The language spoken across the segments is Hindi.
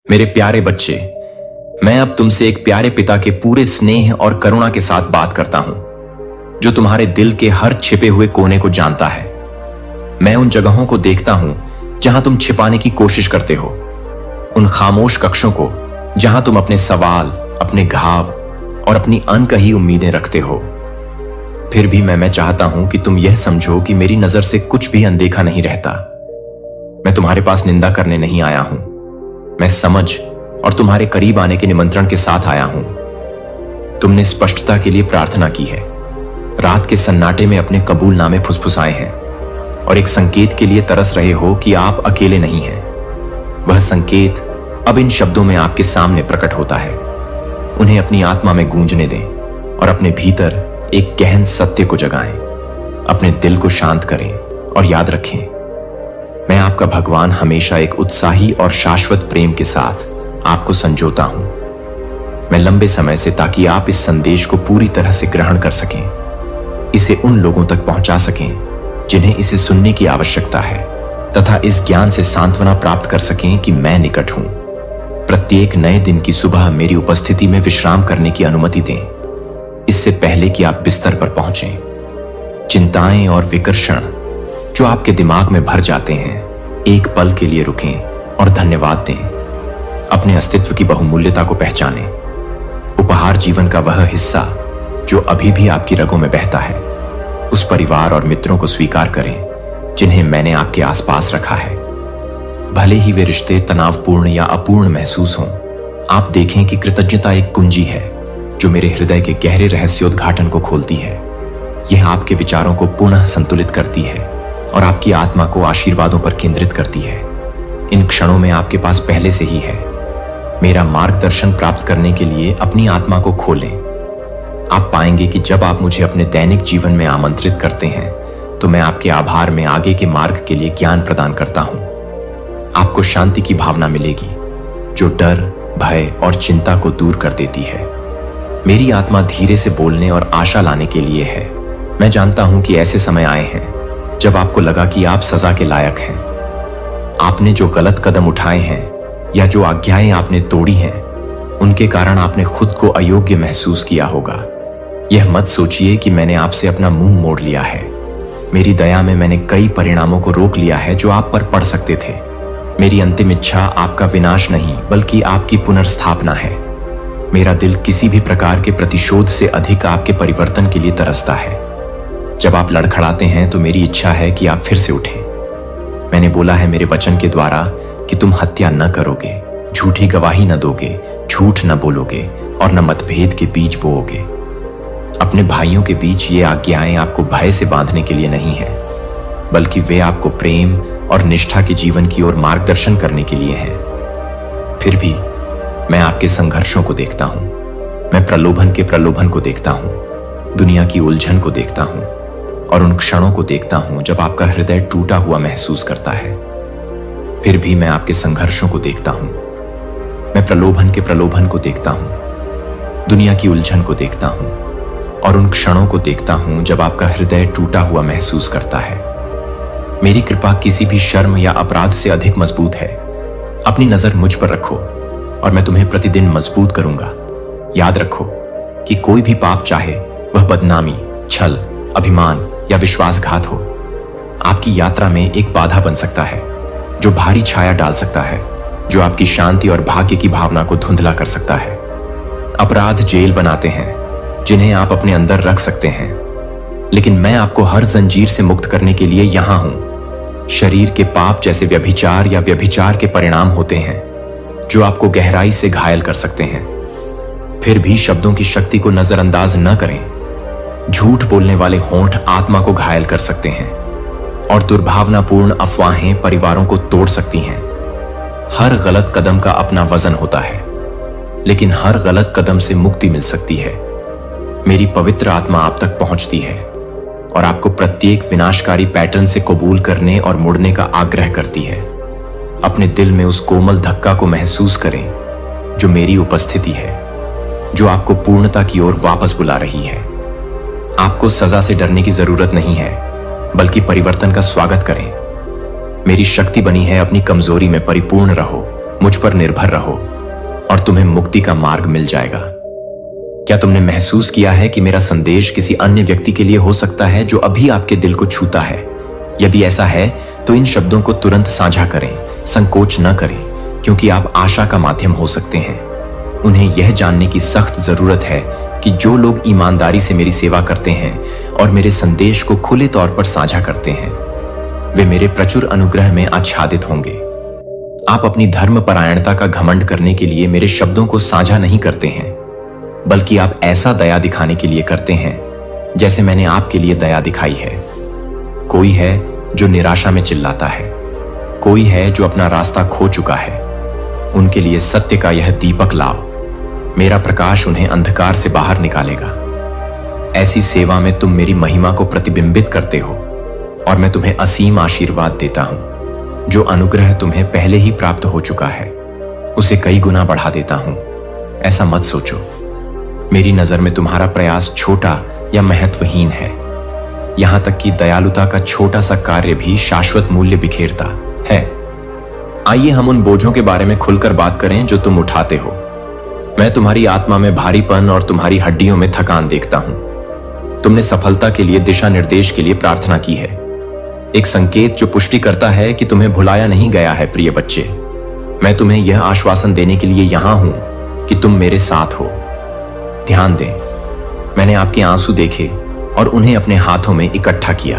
मेरे प्यारे बच्चे, मैं अब तुमसे एक प्यारे पिता के पूरे स्नेह और करुणा के साथ बात करता हूं, जो तुम्हारे दिल के हर छिपे हुए कोने को जानता है। मैं उन जगहों को देखता हूं जहां तुम छिपाने की कोशिश करते हो, उन खामोश कक्षों को जहां तुम अपने सवाल, अपने घाव और अपनी अनकही उम्मीदें रखते हो। फिर भी मैं चाहता हूं कि तुम यह समझो कि मेरी नजर से कुछ भी अनदेखा नहीं रहता। मैं तुम्हारे पास निंदा करने नहीं आया हूं, मैं समझ और तुम्हारे करीब आने के निमंत्रण के साथ आया हूं। तुमने स्पष्टता के लिए प्रार्थना की है, रात के सन्नाटे में अपने कबूलनामे फुसफुसाए हैं और एक संकेत के लिए तरस रहे हो कि आप अकेले नहीं हैं। वह संकेत अब इन शब्दों में आपके सामने प्रकट होता है। उन्हें अपनी आत्मा में गूंजने दें और अपने भीतर एक गहन सत्य को जगाएं। अपने दिल को शांत करें और याद रखें, मैं आपका भगवान हमेशा एक उत्साही और शाश्वत प्रेम के साथ आपको संजोता हूं। मैं लंबे समय से, ताकि आप इस संदेश को पूरी तरह से ग्रहण कर सकें, इसे उन लोगों तक पहुंचा सकें जिन्हें इसे सुनने की आवश्यकता है, तथा इस ज्ञान से सांत्वना प्राप्त कर सकें कि मैं निकट हूं। प्रत्येक नए दिन की सुबह मेरी उपस्थिति में विश्राम करने की अनुमति दें, इससे पहले कि आप बिस्तर पर पहुंचें। चिंताएं और विकर्षण जो आपके दिमाग में भर जाते हैं, एक पल के लिए रुकें और धन्यवाद दें। अपने अस्तित्व की बहुमूल्यता को पहचानें। उपहार जीवन का वह हिस्सा जो अभी भी आपकी रगों में बहता है, उस परिवार और मित्रों को स्वीकार करें जिन्हें मैंने आपके आसपास रखा है। भले ही वे रिश्ते तनावपूर्ण या अपूर्ण महसूस हों, आप देखें कि कृतज्ञता एक कुंजी है जो मेरे हृदय के गहरे रहस्योद्घाटन को खोलती है। यह आपके विचारों को पुनः संतुलित करती है और आपकी आत्मा को आशीर्वादों पर केंद्रित करती है। इन क्षणों में आपके पास पहले से ही है। मेरा मार्गदर्शन प्राप्त करने के लिए अपनी आत्मा को खोलें। आप पाएंगे कि जब आप मुझे अपने दैनिक जीवन में आमंत्रित करते हैं, तो मैं आपके आभार में आगे के मार्ग के लिए ज्ञान प्रदान करता हूं। आपको शांति की भावना मिलेगी जो डर, भय और चिंता को दूर कर देती है। मेरी आत्मा धीरे से बोलने और आशा लाने के लिए है। मैं जानता हूं कि ऐसे समय आए हैं जब आपको लगा कि आप सजा के लायक हैं। आपने जो गलत कदम उठाए हैं या जो आज्ञाएं आपने तोड़ी हैं, उनके कारण आपने खुद को अयोग्य महसूस किया होगा। यह मत सोचिए कि मैंने आपसे अपना मुंह मोड़ लिया है। मेरी दया में मैंने कई परिणामों को रोक लिया है जो आप पर पड़ सकते थे। मेरी अंतिम इच्छा आपका विनाश नहीं, बल्कि आपकी पुनर्स्थापना है। मेरा दिल किसी भी प्रकार के प्रतिशोध से अधिक आपके परिवर्तन के लिए तरसता है। जब आप लड़खड़ाते हैं तो मेरी इच्छा है कि आप फिर से उठें। मैंने बोला है मेरे वचन के द्वारा कि तुम हत्या न करोगे, झूठी गवाही न दोगे, झूठ न बोलोगे और न मतभेद के बीज बोओगे। अपने भाइयों के बीच ये आज्ञाएं आपको भय से बांधने के लिए नहीं है, बल्कि वे आपको प्रेम और निष्ठा के जीवन की ओर मार्गदर्शन करने के लिए हैं। फिर भी मैं आपके संघर्षों को देखता हूं। मैं प्रलोभन के प्रलोभन को देखता हूं, दुनिया की उलझन को देखता हूं और उन क्षणों को देखता हूं जब आपका हृदय टूटा हुआ महसूस करता है। फिर भी मैं आपके संघर्षों को देखता हूं। मैं प्रलोभन के प्रलोभन को देखता हूं, दुनिया की उलझन को देखता हूं और उन क्षणों को देखता हूं जब आपका हृदय टूटा हुआ महसूस करता है। मेरी कृपा किसी भी शर्म या अपराध से अधिक मजबूत है। अपनी नजर मुझ पर रखो और मैं तुम्हें प्रतिदिन मजबूत करूंगा। याद रखो कि कोई भी पाप, चाहे वह बदनामी, छल, अभिमान या विश्वासघात हो, आपकी यात्रा में एक बाधा बन सकता है जो भारी छाया डाल सकता है, जो आपकी शांति और भाग्य की भावना को धुंधला कर सकता है। अपराध जेल बनाते हैं जिन्हें आप अपने अंदर रख सकते हैं, लेकिन मैं आपको हर जंजीर से मुक्त करने के लिए यहां हूं। शरीर के पाप जैसे व्यभिचार या व्यभिचार के परिणाम होते हैं जो आपको गहराई से घायल कर सकते हैं। फिर भी शब्दों की शक्ति को नजरअंदाज न करें। झूठ बोलने वाले होंठ आत्मा को घायल कर सकते हैं और दुर्भावनापूर्ण अफवाहें परिवारों को तोड़ सकती हैं। हर गलत कदम का अपना वजन होता है, लेकिन हर गलत कदम से मुक्ति मिल सकती है। मेरी पवित्र आत्मा आप तक पहुंचती है और आपको प्रत्येक विनाशकारी पैटर्न से कबूल करने और मुड़ने का आग्रह करती है। अपने दिल में उस कोमल धक्का को महसूस करें जो मेरी उपस्थिति है, जो आपको पूर्णता की ओर वापस बुला रही है। आपको सजा से डरने की जरूरत नहीं है, बल्कि परिवर्तन का स्वागत करें। मेरी शक्ति बनी है अपनी कमजोरी में परिपूर्ण रहो मुझ पर निर्भर रहो और तुम्हें मुक्ति का मार्ग मिल जाएगा। क्या तुमने महसूस किया है कि मेरा संदेश किसी अन्य व्यक्ति के लिए हो सकता है जो अभी आपके दिल को छूता है? यदि ऐसा है तो इन शब्दों को तुरंत साझा करें, संकोच न करें, क्योंकि आप आशा का माध्यम हो सकते हैं। उन्हें यह जानने की सख्त जरूरत है कि जो लोग ईमानदारी से मेरी सेवा करते हैं और मेरे संदेश को खुले तौर पर साझा करते हैं, वे मेरे प्रचुर अनुग्रह में आच्छादित होंगे। आप अपनी धर्मपरायणता का घमंड करने के लिए मेरे शब्दों को साझा नहीं करते हैं, बल्कि आप ऐसा दया दिखाने के लिए करते हैं जैसे मैंने आपके लिए दया दिखाई है। कोई है जो निराशा में चिल्लाता है, कोई है जो अपना रास्ता खो चुका है। उनके लिए सत्य का यह दीपक लाओ। मेरा प्रकाश उन्हें अंधकार से बाहर निकालेगा। ऐसी सेवा में तुम मेरी महिमा को प्रतिबिंबित करते हो और मैं तुम्हें असीम आशीर्वाद देता हूं। जो अनुग्रह तुम्हें पहले ही प्राप्त हो चुका है उसे कई गुना बढ़ा देता हूं। ऐसा मत सोचो। मेरी नजर में तुम्हारा प्रयास छोटा या महत्वहीन है। यहां तक कि दयालुता का छोटा सा कार्य भी शाश्वत मूल्य बिखेरता है। आइए हम उन बोझों के बारे में खुलकर बात करें जो तुम उठाते हो। मैं तुम्हारी आत्मा में भारीपन और तुम्हारी हड्डियों में थकान देखता हूं। तुमने सफलता के लिए, दिशा निर्देश के लिए प्रार्थना की है, एक संकेत जो पुष्टि करता है कि तुम्हें भुलाया नहीं गया है। प्रिय बच्चे, मैं तुम्हें यह आश्वासन देने के लिए यहां हूं कि तुम मेरे साथ हो। ध्यान दें, मैंने आपके आंसू देखे और उन्हें अपने हाथों में इकट्ठा किया।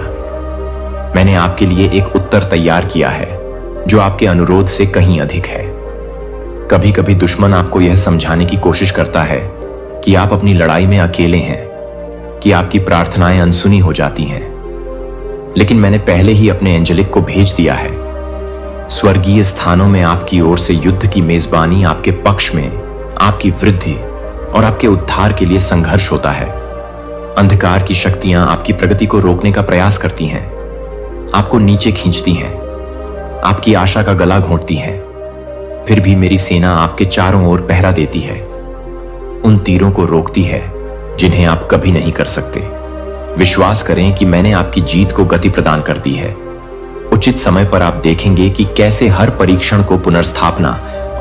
मैंने आपके लिए एक उत्तर तैयार किया है जो आपके अनुरोध से कहीं अधिक है। कभी कभी दुश्मन आपको यह समझाने की कोशिश करता है कि आप अपनी लड़ाई में अकेले हैं, कि आपकी प्रार्थनाएं अनसुनी हो जाती हैं। लेकिन मैंने पहले ही अपने एंजेलिक को भेज दिया है। स्वर्गीय स्थानों में आपकी ओर से युद्ध की मेजबानी, आपके पक्ष में आपकी वृद्धि और आपके उद्धार के लिए संघर्ष होता है। अंधकार की शक्तियां आपकी प्रगति को रोकने का प्रयास करती हैं, आपको नीचे खींचती हैं, आपकी आशा का गला घोंटती हैं। फिर भी मेरी सेना आपके चारों ओर पहरा देती है, उन तीरों को रोकती है जिन्हें आप कभी नहीं कर सकते। विश्वास करें कि मैंने आपकी जीत को गति प्रदान कर दी है। उचित समय पर आप देखेंगे कि कैसे हर परीक्षण को पुनर्स्थापना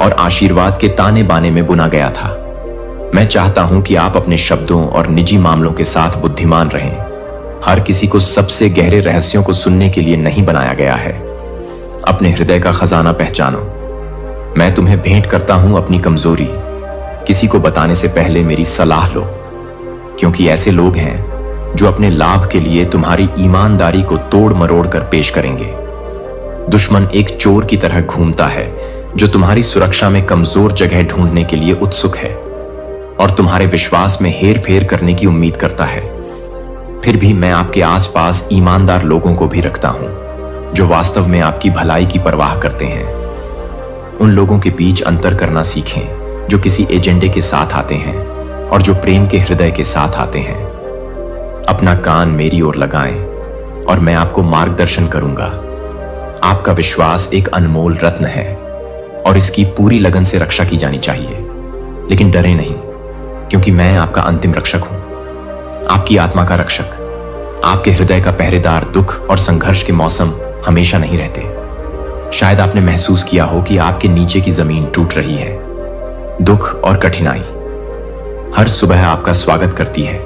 और आशीर्वाद के ताने बाने में बुना गया था। मैं चाहता हूं कि आप अपने शब्दों और निजी मामलों के साथ बुद्धिमान रहें। हर किसी को सबसे गहरे रहस्यों को सुनने के लिए नहीं बनाया गया है। अपने हृदय का खजाना पहचानो। मैं तुम्हें भेंट करता हूं अपनी कमजोरी। किसी को बताने से पहले मेरी सलाह लो, क्योंकि ऐसे लोग हैं जो अपने लाभ के लिए तुम्हारी ईमानदारी को तोड़ मरोड़ कर पेश करेंगे। दुश्मन एक चोर की तरह घूमता है जो तुम्हारी सुरक्षा में कमजोर जगह ढूंढने के लिए उत्सुक है और तुम्हारे विश्वास में हेर फेर करने की उम्मीद करता है। फिर भी मैं आपके आसपास ईमानदार लोगों को भी रखता हूं जो वास्तव में आपकी भलाई की परवाह करते हैं। उन लोगों के बीच अंतर करना सीखें जो किसी एजेंडे के साथ आते हैं और जो प्रेम के हृदय के साथ आते हैं। अपना कान मेरी ओर लगाएं और मैं आपको मार्गदर्शन करूंगा। आपका विश्वास एक अनमोल रत्न है और इसकी पूरी लगन से रक्षा की जानी चाहिए। लेकिन डरे नहीं, क्योंकि मैं आपका अंतिम रक्षक हूं, आपकी आत्मा का रक्षक। आपके हृदय का पहरेदार। दुख और संघर्ष के मौसम हमेशा नहीं रहते। शायद आपने महसूस किया हो कि आपके नीचे की जमीन टूट रही है। दुख और कठिनाई हर सुबह आपका स्वागत करती है,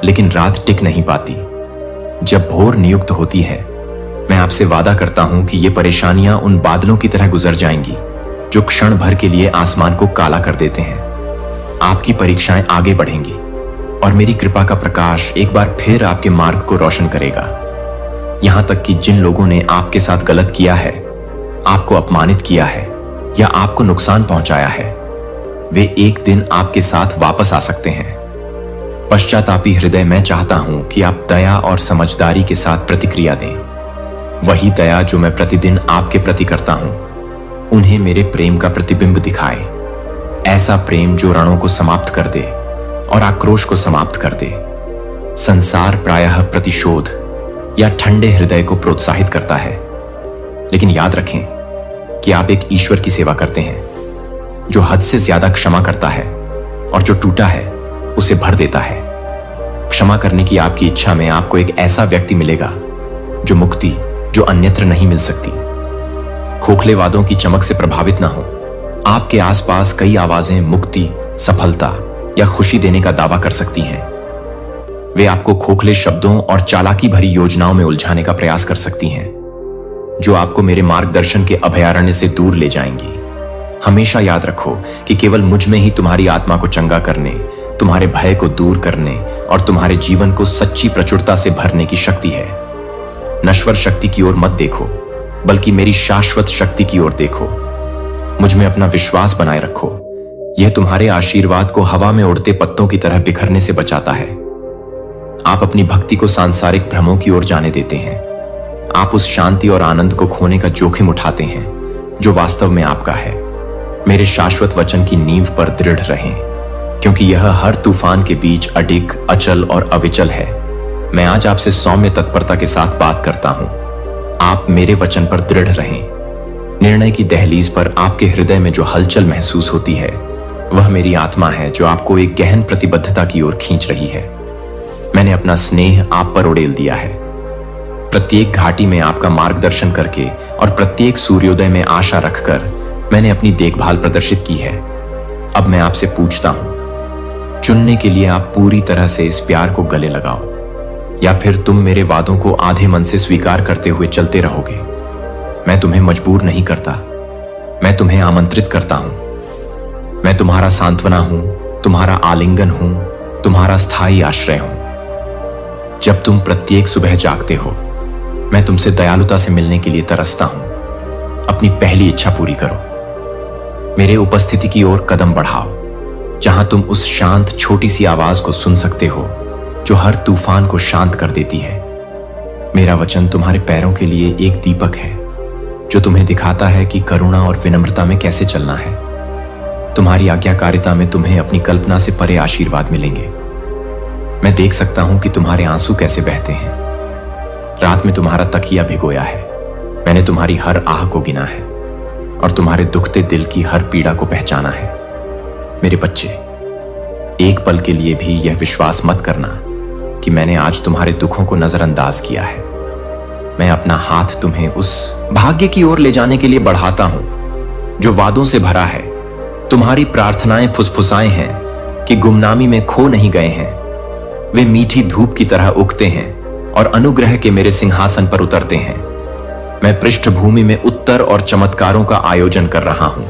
लेकिन रात टिक नहीं पाती। जब भोर नियुक्त होती है, मैं आपसे वादा करता हूं कि ये परेशानियां उन बादलों की तरह गुजर जाएंगी जो क्षण भर के लिए आसमान को काला कर देते हैं। आपकी परीक्षाएं आगे बढ़ेंगी और मेरी कृपा का प्रकाश एक बार फिर आपके मार्ग को रोशन करेगा। यहां तक कि जिन लोगों ने आपके साथ गलत किया है, आपको अपमानित किया है या आपको नुकसान पहुंचाया है, वे एक दिन आपके साथ वापस आ सकते हैं। पश्चातापी हृदय, मैं चाहता हूं कि आप दया और समझदारी के साथ प्रतिक्रिया दें। वही दया जो मैं प्रतिदिन आपके प्रति करता हूं, उन्हें मेरे प्रेम का प्रतिबिंब दिखाएं। ऐसा प्रेम जो रणों को समाप्त कर दे और आक्रोश को समाप्त कर दे। संसार प्रायः प्रतिशोध या ठंडे हृदय को प्रोत्साहित करता है, लेकिन याद रखें कि आप एक ईश्वर की सेवा करते हैं जो हद से ज्यादा क्षमा करता है और जो टूटा है उसे भर देता है। क्षमा करने की आपकी इच्छा में आपको एक ऐसा व्यक्ति मिलेगा जो मुक्ति जो अन्यत्र नहीं मिल सकती। खोखले वादों की चमक से प्रभावित ना हो, आपके आसपास कई आवाजें मुक्ति, सफलता या खुशी देने का दावा कर सकती हैं। वे आपको खोखले शब्दों और चालाकी भरी योजनाओं में उलझाने का प्रयास कर सकती हैं, जो आपको मेरे मार्गदर्शन के अभयारण्य से दूर ले जाएंगी। हमेशा याद रखो कि केवल मुझ में ही तुम्हारी आत्मा को चंगा करने, तुम्हारे भय को दूर करने और तुम्हारे जीवन को सच्ची प्रचुरता से भरने की शक्ति है। नश्वर शक्ति की ओर मत देखो, बल्कि मेरी शाश्वत शक्ति की ओर देखो। मुझ में अपना विश्वास बनाए रखो। यह तुम्हारे आशीर्वाद को हवा में उड़ते पत्तों की तरह बिखरने से बचाता है। आप अपनी भक्ति को सांसारिक भ्रमों की ओर जाने देते हैं। आप उस शांति और आनंद को खोने का जोखिम उठाते हैं जो वास्तव में आपका है। मेरे शाश्वत वचन की नींव पर दृढ़ रहें, क्योंकि यह हर तूफान के बीच अडिग, अचल और अविचल है। मैं आज आपसे सौम्य तत्परता के साथ बात करता हूं। आप मेरे वचन पर दृढ़ रहें। निर्णय की दहलीज पर आपके हृदय में जो हलचल महसूस होती है, वह मेरी आत्मा है जो आपको एक गहन प्रतिबद्धता की ओर खींच रही है। मैंने अपना स्नेह आप पर उड़ेल दिया है। प्रत्येक घाटी में आपका मार्गदर्शन करके और प्रत्येक सूर्योदय में आशा रखकर मैंने अपनी देखभाल प्रदर्शित की है। अब मैं आपसे पूछता हूं, चुनने के लिए आप पूरी तरह से इस प्यार को गले लगाओ, या फिर तुम मेरे वादों को आधे मन से स्वीकार करते हुए चलते रहोगे। मैं तुम्हें मजबूर नहीं करता, मैं तुम्हें आमंत्रित करता हूं। मैं तुम्हारा सांत्वना हूं, तुम्हारा आलिंगन हूं, तुम्हारा स्थायी आश्रय हूं। जब तुम प्रत्येक सुबह जागते हो, मैं तुमसे दयालुता से मिलने के लिए तरसता हूं। अपनी पहली इच्छा पूरी करो। मेरे उपस्थिति की ओर कदम बढ़ाओ, जहां तुम उस शांत छोटी सी आवाज को सुन सकते हो जो हर तूफान को शांत कर देती है। मेरा वचन तुम्हारे पैरों के लिए एक दीपक है जो तुम्हें दिखाता है कि करुणा और विनम्रता में कैसे चलना है। तुम्हारी आज्ञाकारिता में तुम्हें अपनी कल्पना से परे आशीर्वाद मिलेंगे। मैं देख सकता हूं कि तुम्हारे आंसू कैसे बहते हैं। रात में तुम्हारा तकिया भिगोया है। मैंने तुम्हारी हर आह को गिना है और तुम्हारे दुखते दिल की हर पीड़ा को पहचाना है। मेरे बच्चे, एक पल के लिए भी यह विश्वास मत करना कि मैंने आज तुम्हारे दुखों को नजरअंदाज किया है। मैं अपना हाथ तुम्हें उस भाग्य की ओर ले जाने के लिए बढ़ाता हूं जो वादों से भरा है। तुम्हारी प्रार्थनाएं फुसफुसाएं हैं कि गुमनामी में खो नहीं गए हैं। वे मीठी धूप की तरह उगते हैं और अनुग्रह के मेरे सिंहासन पर उतरते हैं। मैं पृष्ठभूमि में उत्तर और चमत्कारों का आयोजन कर रहा हूं।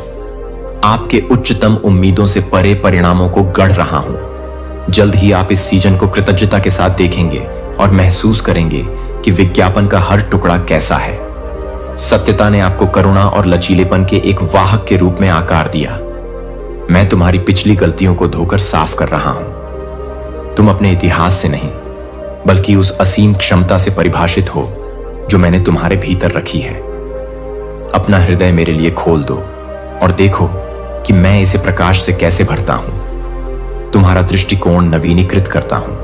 आपके उच्चतम उम्मीदों से परे परिणामों को गढ़ रहा हूं। जल्द ही आप इस सीजन को कृतज्ञता के साथ देखेंगे और महसूस करेंगे कि विज्ञापन का हर टुकड़ा कैसा है। सत्यता ने आपको करुणा और लचीलेपन के एक वाहक के रूप में आकार दिया। मैं तुम्हारी पिछली गलतियों को धोकर साफ कर रहा हूं। तुम अपने इतिहास से नहीं, बल्कि उस असीम क्षमता से परिभाषित हो जो मैंने तुम्हारे भीतर रखी है। अपना हृदय मेरे लिए खोल दो और देखो कि मैं इसे प्रकाश से कैसे भरता हूं। तुम्हारा दृष्टिकोण नवीनीकृत करता हूं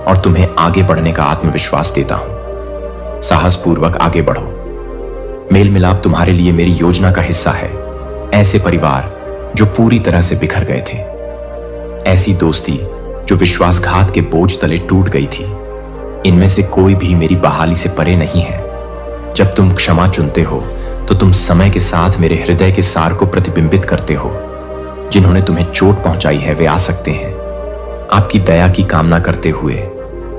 और तुम्हें आगे बढ़ने का आत्मविश्वास देता हूं। साहसपूर्वक आगे बढ़ो। मेल मिलाप तुम्हारे लिए मेरी योजना का हिस्सा है। ऐसे परिवार जो पूरी तरह से बिखर गए थे, ऐसी दोस्ती जो विश्वासघात के बोझ तले टूट गई थी, इनमें से कोई भी मेरी बहाली से परे नहीं है। जब तुम क्षमा चुनते हो तो तुम समय के साथ मेरे हृदय के सार को प्रतिबिंबित करते हो। जिन्होंने तुम्हें चोट पहुंचाई है वे आ सकते हैं। आपकी दया की कामना करते हुए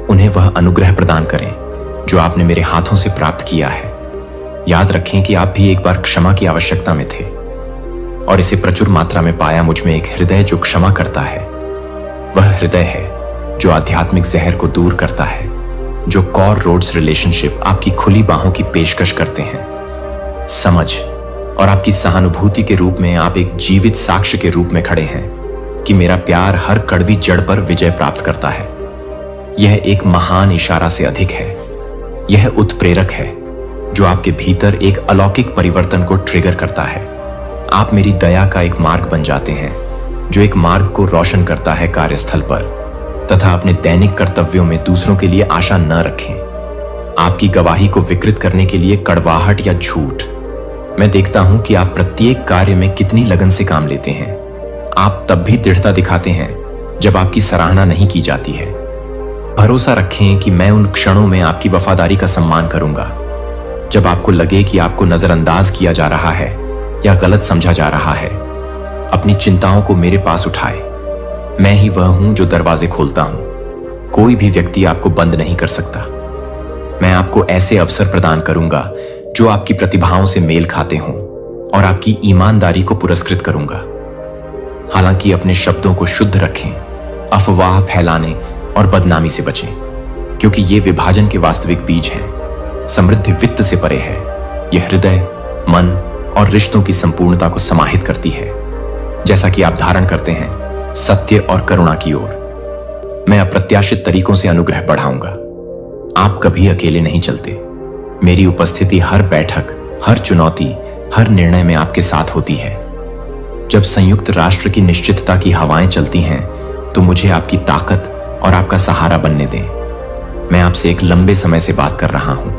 उन्हें वह अनुग्रह प्रदान करें जो आपने मेरे हाथों से प्राप्त किया है। याद रखें कि आप भी एक बार क्षमा की आवश्यकता में थे और इसे प्रचुर मात्रा में पाया मुझ में एक हृदय जो क्षमा करता है। वह हृदय है जो आध्यात्मिक जहर को दूर करता है, जो कॉर रोड्स रिलेशनशिप आपकी खुली बाहों की पेशकश करते हैं। समझ और आपकी सहानुभूति के रूप में आप एक जीवित साक्ष्य के रूप में खड़े हैं कि मेरा प्यार हर कड़वी जड़ पर विजय प्राप्त करता है। यह एक महान इशारा से अधिक है। यह उत्प्रेरक है जो आपके भीतर एक अलौकिक परिवर्तन को ट्रिगर करता है। आप मेरी दया का एक मार्ग बन जाते हैं जो एक मार्ग को रोशन करता है कार्यस्थल पर, तथा अपने दैनिक कर्तव्यों में दूसरों के लिए आशा न रखें। आपकी गवाही को विकृत करने के लिए कड़वाहट या झूठ। मैं देखता हूं कि आप प्रत्येक कार्य में कितनी लगन से काम लेते हैं। आप तब भी दृढ़ता दिखाते हैं जब आपकी सराहना नहीं की जाती है। भरोसा रखें कि मैं उन क्षणों में आपकी वफादारी का सम्मान करूंगा जब आपको लगे कि आपको नजरअंदाज किया जा रहा है या गलत समझा जा रहा है। अपनी चिंताओं को मेरे पास उठाए। मैं ही वह हूं जो दरवाजे खोलता हूं। कोई भी व्यक्ति आपको बंद नहीं कर सकता। मैं आपको ऐसे अवसर प्रदान करूंगा जो आपकी प्रतिभाओं से मेल खाते हों और आपकी ईमानदारी को पुरस्कृत करूंगा। हालांकि अपने शब्दों को शुद्ध रखें, अफवाह फैलाने और बदनामी से बचें, क्योंकि ये विभाजन के वास्तविक बीज हैं। समृद्धि वित्त से परे है। यह हृदय, मन और रिश्तों की संपूर्णता को समाहित करती है, जैसा कि आप धारण करते हैं सत्य और करुणा की ओर। मैं अप्रत्याशित तरीकों से अनुग्रह बढ़ाऊंगा। आप कभी अकेले नहीं चलते। मेरी उपस्थिति हर बैठक, हर चुनौती, हर निर्णय में आपके साथ होती है। जब संयुक्त राष्ट्र की निश्चितता की हवाएं चलती हैं, तो मुझे आपकी ताकत और आपका सहारा बनने दें। मैं आपसे एक लंबे समय से बात कर रहा हूं।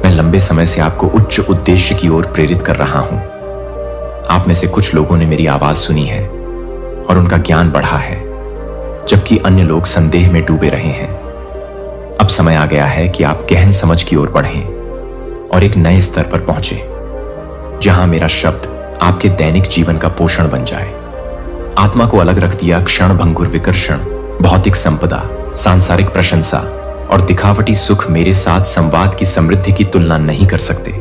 मैं लंबे समय से आपको उच्च उद्देश्य की ओर प्रेरित कर रहा हूं। आप में से कुछ लोगों ने मेरी आवाज सुनी है और उनका ज्ञान बढ़ा है, जबकि अन्य लोग संदेह में डूबे रहे हैं। अब समय आ गया है कि आप गहन समझ की ओर बढ़ें और एक नए स्तर पर पहुंचे, जहां मेरा शब्द आपके दैनिक जीवन का पोषण बन जाए। आत्मा को अलग रख दिया क्षण भंगुर विकर्षण, भौतिक संपदा, सांसारिक प्रशंसा और दिखावटी सुख मेरे साथ संवाद की समृद्धि की तुलना नहीं कर सकते।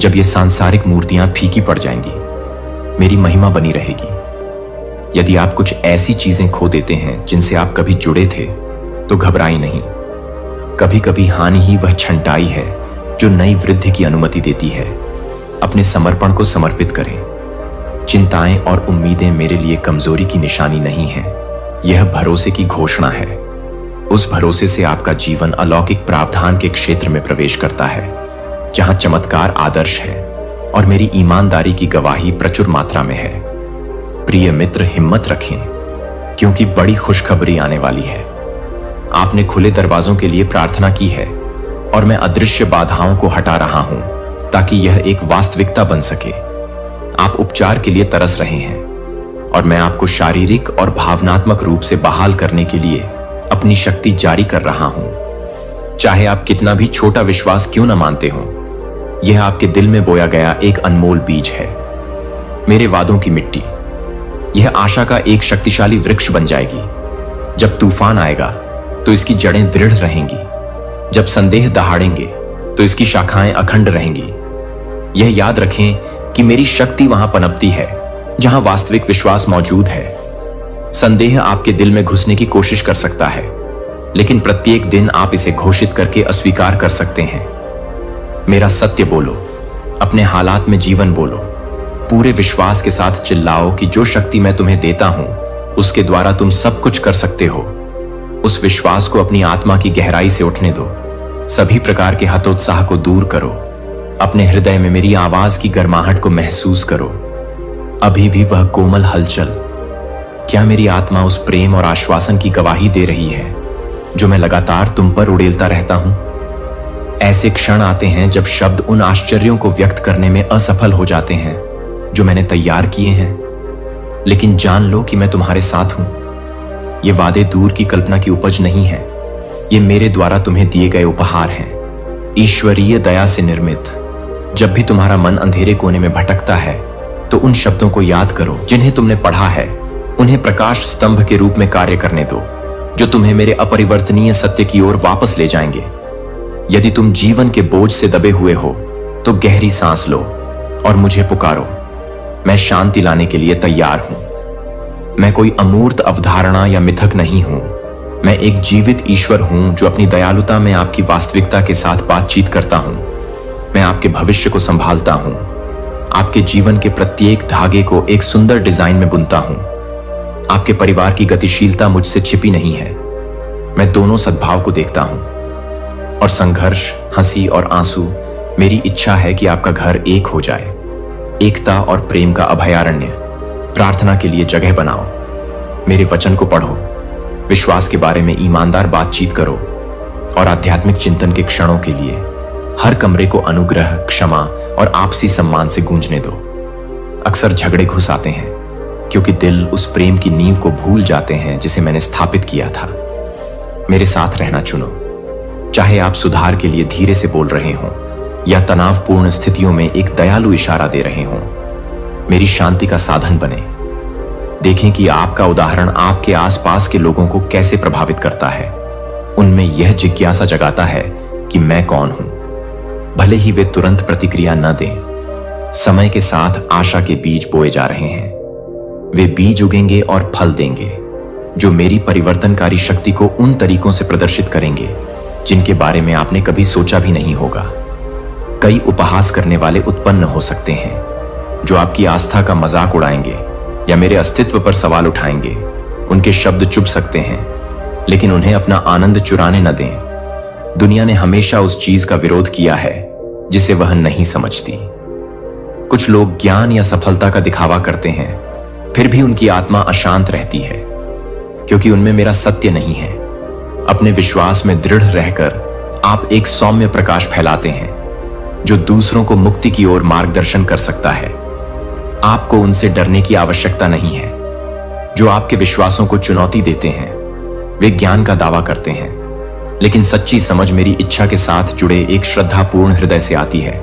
जब ये सांसारिक मूर्तियां फीकी पड़ जाएंगी, मेरी महिमा बनी रहेगी। यदि आप कुछ ऐसी चीजें खो देते हैं जिनसे आप कभी जुड़े थे, तो घबराएं नहीं। कभी कभी हानि ही वह छंटाई है जो नई वृद्धि की अनुमति देती है। अपने समर्पण को समर्पित करें। चिंताएं और उम्मीदें मेरे लिए कमजोरी की निशानी नहीं है, यह भरोसे की घोषणा है। उस भरोसे से आपका जीवन अलौकिक प्रावधान के क्षेत्र में प्रवेश करता है, जहां चमत्कार आदर्श है और मेरी ईमानदारी की गवाही प्रचुर मात्रा में है। प्रिय मित्र, हिम्मत रखें, क्योंकि बड़ी खुशखबरी आने वाली है। आपने खुले दरवाजों के लिए प्रार्थना की है और मैं अदृश्य बाधाओं को हटा रहा हूं ताकि यह एक वास्तविकता बन सके। आप उपचार के लिए तरस रहे हैं और मैं आपको शारीरिक और भावनात्मक रूप से बहाल करने के लिए अपनी शक्ति जारी कर रहा हूं। चाहे आप कितना भी छोटा विश्वास क्यों न मानते हो, यह आपके दिल में बोया गया एक अनमोल बीज है। मेरे वादों की मिट्टी, यह आशा का एक शक्तिशाली वृक्ष बन जाएगी। जब तूफान आएगा तो इसकी जड़ें दृढ़ रहेंगी। जब संदेह दहाड़ेंगे तो इसकी शाखाएं अखंड रहेंगी। यह याद रखें कि मेरी शक्ति वहां पनपती है जहां वास्तविक विश्वास मौजूद है। संदेह आपके दिल में घुसने की कोशिश कर सकता है, लेकिन प्रत्येक दिन आप इसे घोषित करके अस्वीकार कर सकते हैं। मेरा सत्य बोलो, अपने हालात में जीवन बोलो। पूरे विश्वास के साथ चिल्लाओ कि जो शक्ति मैं तुम्हें देता हूं, उसके द्वारा तुम सब कुछ कर सकते हो। उस विश्वास को अपनी आत्मा की गहराई से उठने दो। सभी प्रकार के हतोत्साह को दूर करो। अपने हृदय में मेरी आवाज की गर्माहट को महसूस करो। अभी भी वह कोमल हलचल। क्या मेरी आत्मा उस प्रेम और आश्वासन की गवाही दे रही है जो मैं लगातार तुम पर उड़ेलता रहता हूं? ऐसे क्षण आते हैं जब शब्द उन आश्चर्यों को व्यक्त करने में असफल हो जाते हैं जो मैंने तैयार किए हैं, लेकिन जान लो कि मैं तुम्हारे साथ हूं। ये वादे दूर की कल्पना की उपज नहीं है, ये मेरे द्वारा तुम्हें दिए गए उपहार हैं, ईश्वरीय दया से निर्मित। जब भी तुम्हारा मन अंधेरे कोने में भटकता है, तो उन शब्दों को याद करो जिन्हें तुमने पढ़ा है। उन्हें प्रकाश स्तंभ के रूप में कार्य करने दो, जो तुम्हें मेरे अपरिवर्तनीय सत्य की ओर वापस ले जाएंगे। यदि तुम जीवन के बोझ से दबे हुए हो, तो गहरी सांस लो और मुझे पुकारो। मैं शांति लाने के लिए तैयार हूं। मैं कोई अमूर्त अवधारणा या मिथक नहीं हूं। मैं एक जीवित ईश्वर हूं जो अपनी दयालुता में आपकी वास्तविकता के साथ बातचीत करता हूं। मैं आपके भविष्य को संभालता हूं। आपके जीवन के प्रत्येक धागे को एक सुंदर डिजाइन में बुनता हूं। आपके परिवार की गतिशीलता मुझसे छिपी नहीं है। मैं दोनों सद्भाव को देखता हूं, और संघर्ष, हंसी और आंसू। मेरी इच्छा है कि आपका घर एक हो जाए। एकता और प्रेम का अभयारण्य। प्रार्थना के लिए जगह बनाओ। मेरे वचन को पढ़ो। विश्वास के बारे में ईमानदार बातचीत करो और आध्यात्मिक चिंतन के क्षणों के लिए हर कमरे को अनुग्रह, क्षमा और आपसी सम्मान से गूंजने दो। अक्सर झगड़े घुस आते हैं क्योंकि दिल उस प्रेम की नींव को भूल जाते हैं जिसे मैंने स्थापित किया था। मेरे साथ रहना चुनो, चाहे आप सुधार के लिए धीरे से बोल रहे हों या तनावपूर्ण स्थितियों में एक दयालु इशारा दे रहे हों। मेरी शांति का साधन बने। देखें कि आपका उदाहरण आपके आसपास के लोगों को कैसे प्रभावित करता है। उनमें यह जिज्ञासा जगाता है कि मैं कौन हूं। भले ही वे तुरंत प्रतिक्रिया न दें, समय के साथ आशा के बीज बोए जा रहे हैं। वे बीज उगेंगे और फल देंगे, जो मेरी परिवर्तनकारी शक्ति को उन तरीकों से प्रदर्शित करेंगे जिनके बारे में आपने कभी सोचा भी नहीं होगा। कई उपहास करने वाले उत्पन्न हो सकते हैं, जो आपकी आस्था का मजाक उड़ाएंगे या मेरे अस्तित्व पर सवाल उठाएंगे। उनके शब्द चुभ सकते हैं, लेकिन उन्हें अपना आनंद चुराने न दें। दुनिया ने हमेशा उस चीज का विरोध किया है जिसे वह नहीं समझती। कुछ लोग ज्ञान या सफलता का दिखावा करते हैं, फिर भी उनकी आत्मा अशांत रहती है, क्योंकि उनमें मेरा सत्य नहीं है। अपने विश्वास में दृढ़ रहकर आप एक सौम्य प्रकाश फैलाते हैं, जो दूसरों को मुक्ति की ओर मार्गदर्शन कर सकता है। आपको उनसे डरने की आवश्यकता नहीं है जो आपके विश्वासों को चुनौती देते हैं। वे ज्ञान का दावा करते हैं, लेकिन सच्ची समझ मेरी इच्छा के साथ जुड़े एक श्रद्धापूर्ण हृदय से आती है।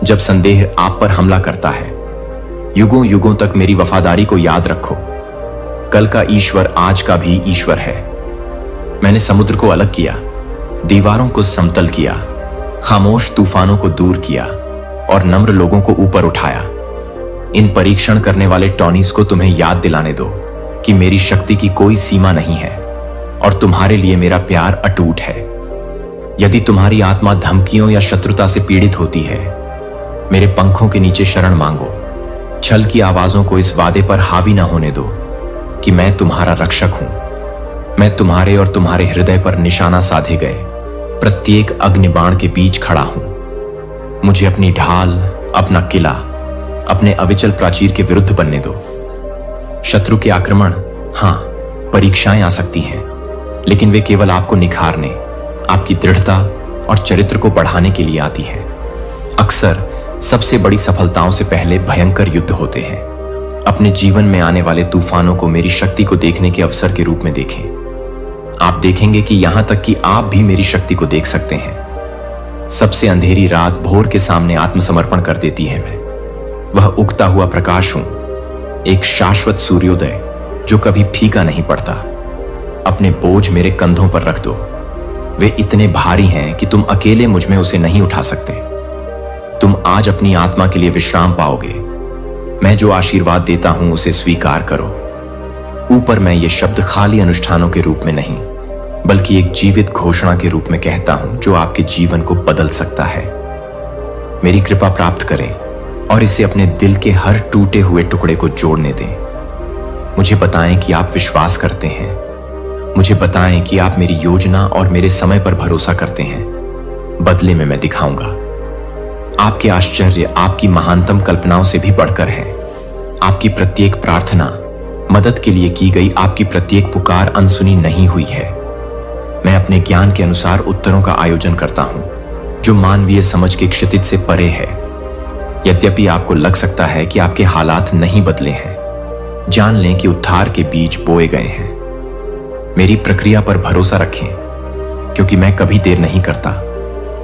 जब संदेह आप पर हमला करता है, युगों युगों तक मेरी वफादारी को याद रखो। कल का ईश्वर आज का भी ईश्वर है। मैंने समुद्र को अलग किया, दीवारों को समतल किया, खामोश तूफानों को दूर किया और नम्र लोगों को ऊपर उठाया। इन परीक्षण करने वाले टॉनीज को तुम्हें याद दिलाने दो कि मेरी शक्ति की कोई सीमा नहीं है और तुम्हारे लिए मेरा प्यार अटूट है। यदि तुम्हारी आत्मा धमकियों या शत्रुता से पीड़ित होती है, मेरे पंखों के नीचे शरण मांगो। छल की आवाजों को इस वादे पर हावी न होने दो कि मैं तुम्हारा रक्षक हूं। मैं तुम्हारे और तुम्हारे हृदय पर निशाना साधे गए प्रत्येक अग्निबाण के बीच खड़ा हूं। मुझे अपनी ढाल, अपना किला, अपने अविचल प्राचीर के विरुद्ध बनने दो। शत्रु के आक्रमण, हां, परीक्षाएं आ सकती हैं, लेकिन वे केवल आपको निखारने, आपकी दृढ़ता और चरित्र को बढ़ाने के लिए आती हैं। अक्सर सबसे बड़ी सफलताओं से पहले भयंकर युद्ध होते हैं। अपने जीवन में आने वाले तूफानों को मेरी शक्ति को देखने के अवसर के रूप में देखें। आप देखेंगे कि यहां तक कि आप भी मेरी शक्ति को देख सकते हैं। सबसे अंधेरी रात भोर के सामने आत्मसमर्पण कर देती है। मैं वह उगता हुआ प्रकाश हूं, एक शाश्वत सूर्योदय जो कभी फीका नहीं पड़ता। अपने बोझ मेरे कंधों पर रख दो। वे इतने भारी हैं कि तुम अकेले मुझ में उसे नहीं उठा सकते। तुम आज अपनी आत्मा के लिए विश्राम पाओगे। मैं जो आशीर्वाद देता हूं उसे स्वीकार करो। ऊपर मैं ये शब्द खाली अनुष्ठानों के रूप में नहीं, बल्कि एक जीवित घोषणा के रूप में कहता हूं जो आपके जीवन को बदल सकता है। मेरी कृपा प्राप्त करें और इसे अपने दिल के हर टूटे हुए टुकड़े को जोड़ने दें। मुझे बताएं कि आप विश्वास करते हैं। मुझे बताएं कि आप मेरी योजना और मेरे समय पर भरोसा करते हैं। बदले में मैं दिखाऊंगा। आपके आश्चर्य आपकी महानतम कल्पनाओं से भी बढ़कर है। आपकी प्रत्येक प्रार्थना, मदद के लिए की गई आपकी प्रत्येक पुकार अनसुनी नहीं हुई है। मैं अपने ज्ञान के अनुसार उत्तरों का आयोजन करता हूं, जो मानवीय समझ के क्षितिज से परे है। यद्यपि आपको लग सकता है कि आपके हालात नहीं बदले हैं, जान लें कि उद्धार के बीज बोए गए हैं। मेरी प्रक्रिया पर भरोसा रखें, क्योंकि मैं कभी देर नहीं करता।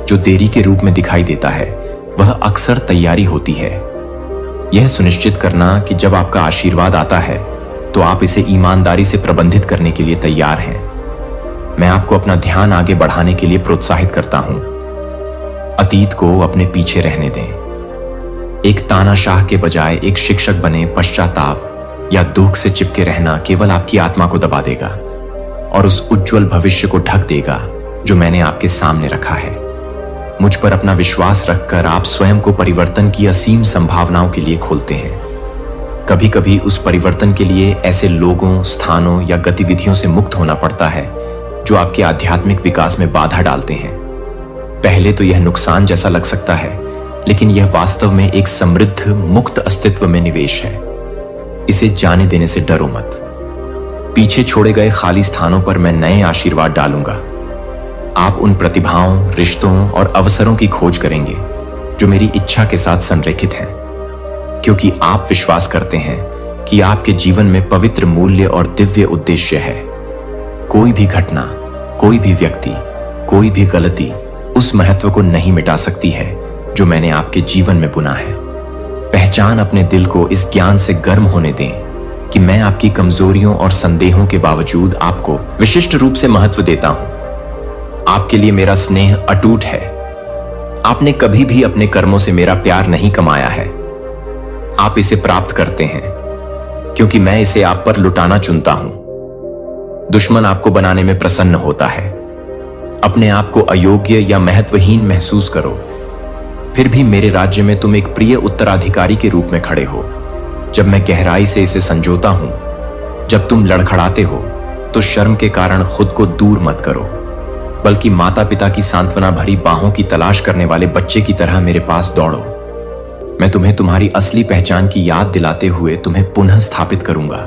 जो देरी के रूप में दिखाई देता है, वह अक्सर तैयारी होती है। यह सुनिश्चित करना कि जब आपका आशीर्वाद आता है तो आप इसे ईमानदारी से प्रबंधित करने के लिए तैयार हैं। मैं आपको अपना ध्यान आगे बढ़ाने के लिए प्रोत्साहित करता हूं। अतीत को अपने पीछे रहने दें। एक तानाशाह के बजाय एक शिक्षक बने। पश्चाताप या दुख से चिपके रहना केवल आपकी आत्मा को दबा देगा और उस उज्जवल भविष्य को ढक देगा जो मैंने आपके सामने रखा है। मुझ पर अपना विश्वास रखकर आप स्वयं को परिवर्तन की असीम संभावनाओं के लिए खोलते हैं। कभी कभी उस परिवर्तन के लिए ऐसे लोगों, स्थानों या गतिविधियों से मुक्त होना पड़ता है जो आपके आध्यात्मिक विकास में बाधा डालते हैं। पहले तो यह नुकसान जैसा लग सकता है, लेकिन यह वास्तव में एक समृद्ध, मुक्त अस्तित्व में निवेश है। इसे जाने देने से डरो मत। पीछे छोड़े गए खाली स्थानों पर मैं नए आशीर्वाद डालूंगा। आप उन प्रतिभाओं, रिश्तों और अवसरों की खोज करेंगे जो मेरी इच्छा के साथ संरेखित हैं, क्योंकि आप विश्वास करते हैं कि आपके जीवन में पवित्र मूल्य और दिव्य उद्देश्य है। कोई भी घटना, कोई भी व्यक्ति, कोई भी गलती उस महत्व को नहीं मिटा सकती है जो मैंने आपके जीवन में बुना है। पहचान अपने दिल को इस ज्ञान से गर्म होने दें कि मैं आपकी कमजोरियों और संदेहों के बावजूद आपको विशिष्ट रूप से महत्व देता हूं। आपके लिए मेरा स्नेह अटूट है। आपने कभी भी अपने कर्मों से मेरा प्यार नहीं कमाया है। आप इसे प्राप्त करते हैं क्योंकि मैं इसे आप पर लुटाना चुनता हूं। दुश्मन आपको बनाने में प्रसन्न होता है। अपने आप को अयोग्य या महत्वहीन महसूस करो, फिर भी मेरे राज्य में तुम एक प्रिय उत्तराधिकारी के रूप में खड़े हो। जब मैं गहराई से इसे संजोता हूं, जब तुम लड़खड़ाते हो, तो शर्म के कारण खुद को दूर मत करो, बल्कि माता पिता की सांत्वना भरी बाहों की तलाश करने वाले बच्चे की तरह मेरे पास दौड़ो। मैं तुम्हें तुम्हारी असली पहचान की याद दिलाते हुए तुम्हें पुनः स्थापित करूंगा।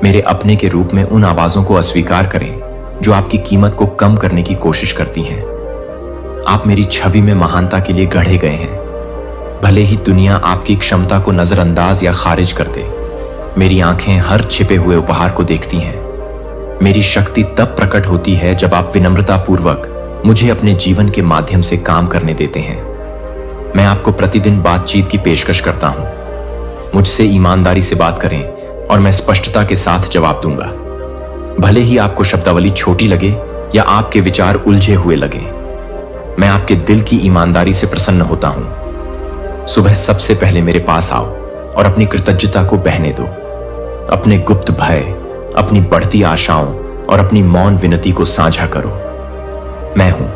मेरे अपने के रूप में उन आवाजों को अस्वीकार करें जो आपकी कीमत को कम करने की कोशिश करती हैं। आप मेरी छवि में महानता के लिए गढ़े गए हैं। भले ही दुनिया आपकी क्षमता को नजरअंदाज या खारिज कर दे, मेरी आंखें हर छिपे हुए उपहार को देखती हैं। मेरी शक्ति तब प्रकट होती है जब आप विनम्रता पूर्वक मुझे अपने जीवन के माध्यम से काम करने देते हैं। मैं आपको प्रतिदिन बातचीत की पेशकश करता हूं। मुझसे ईमानदारी से बात करें और मैं स्पष्टता के साथ जवाब दूंगा। भले ही आपको शब्दावली छोटी लगे या आपके विचार उलझे हुए लगे, मैं आपके दिल की ईमानदारी से प्रसन्न होता हूं। सुबह सबसे पहले मेरे पास आओ और अपनी कृतज्ञता को बहने दो। अपने गुप्त भय, अपनी बढ़ती आशाओं और अपनी मौन विनती को साझा करो। मैं हूं।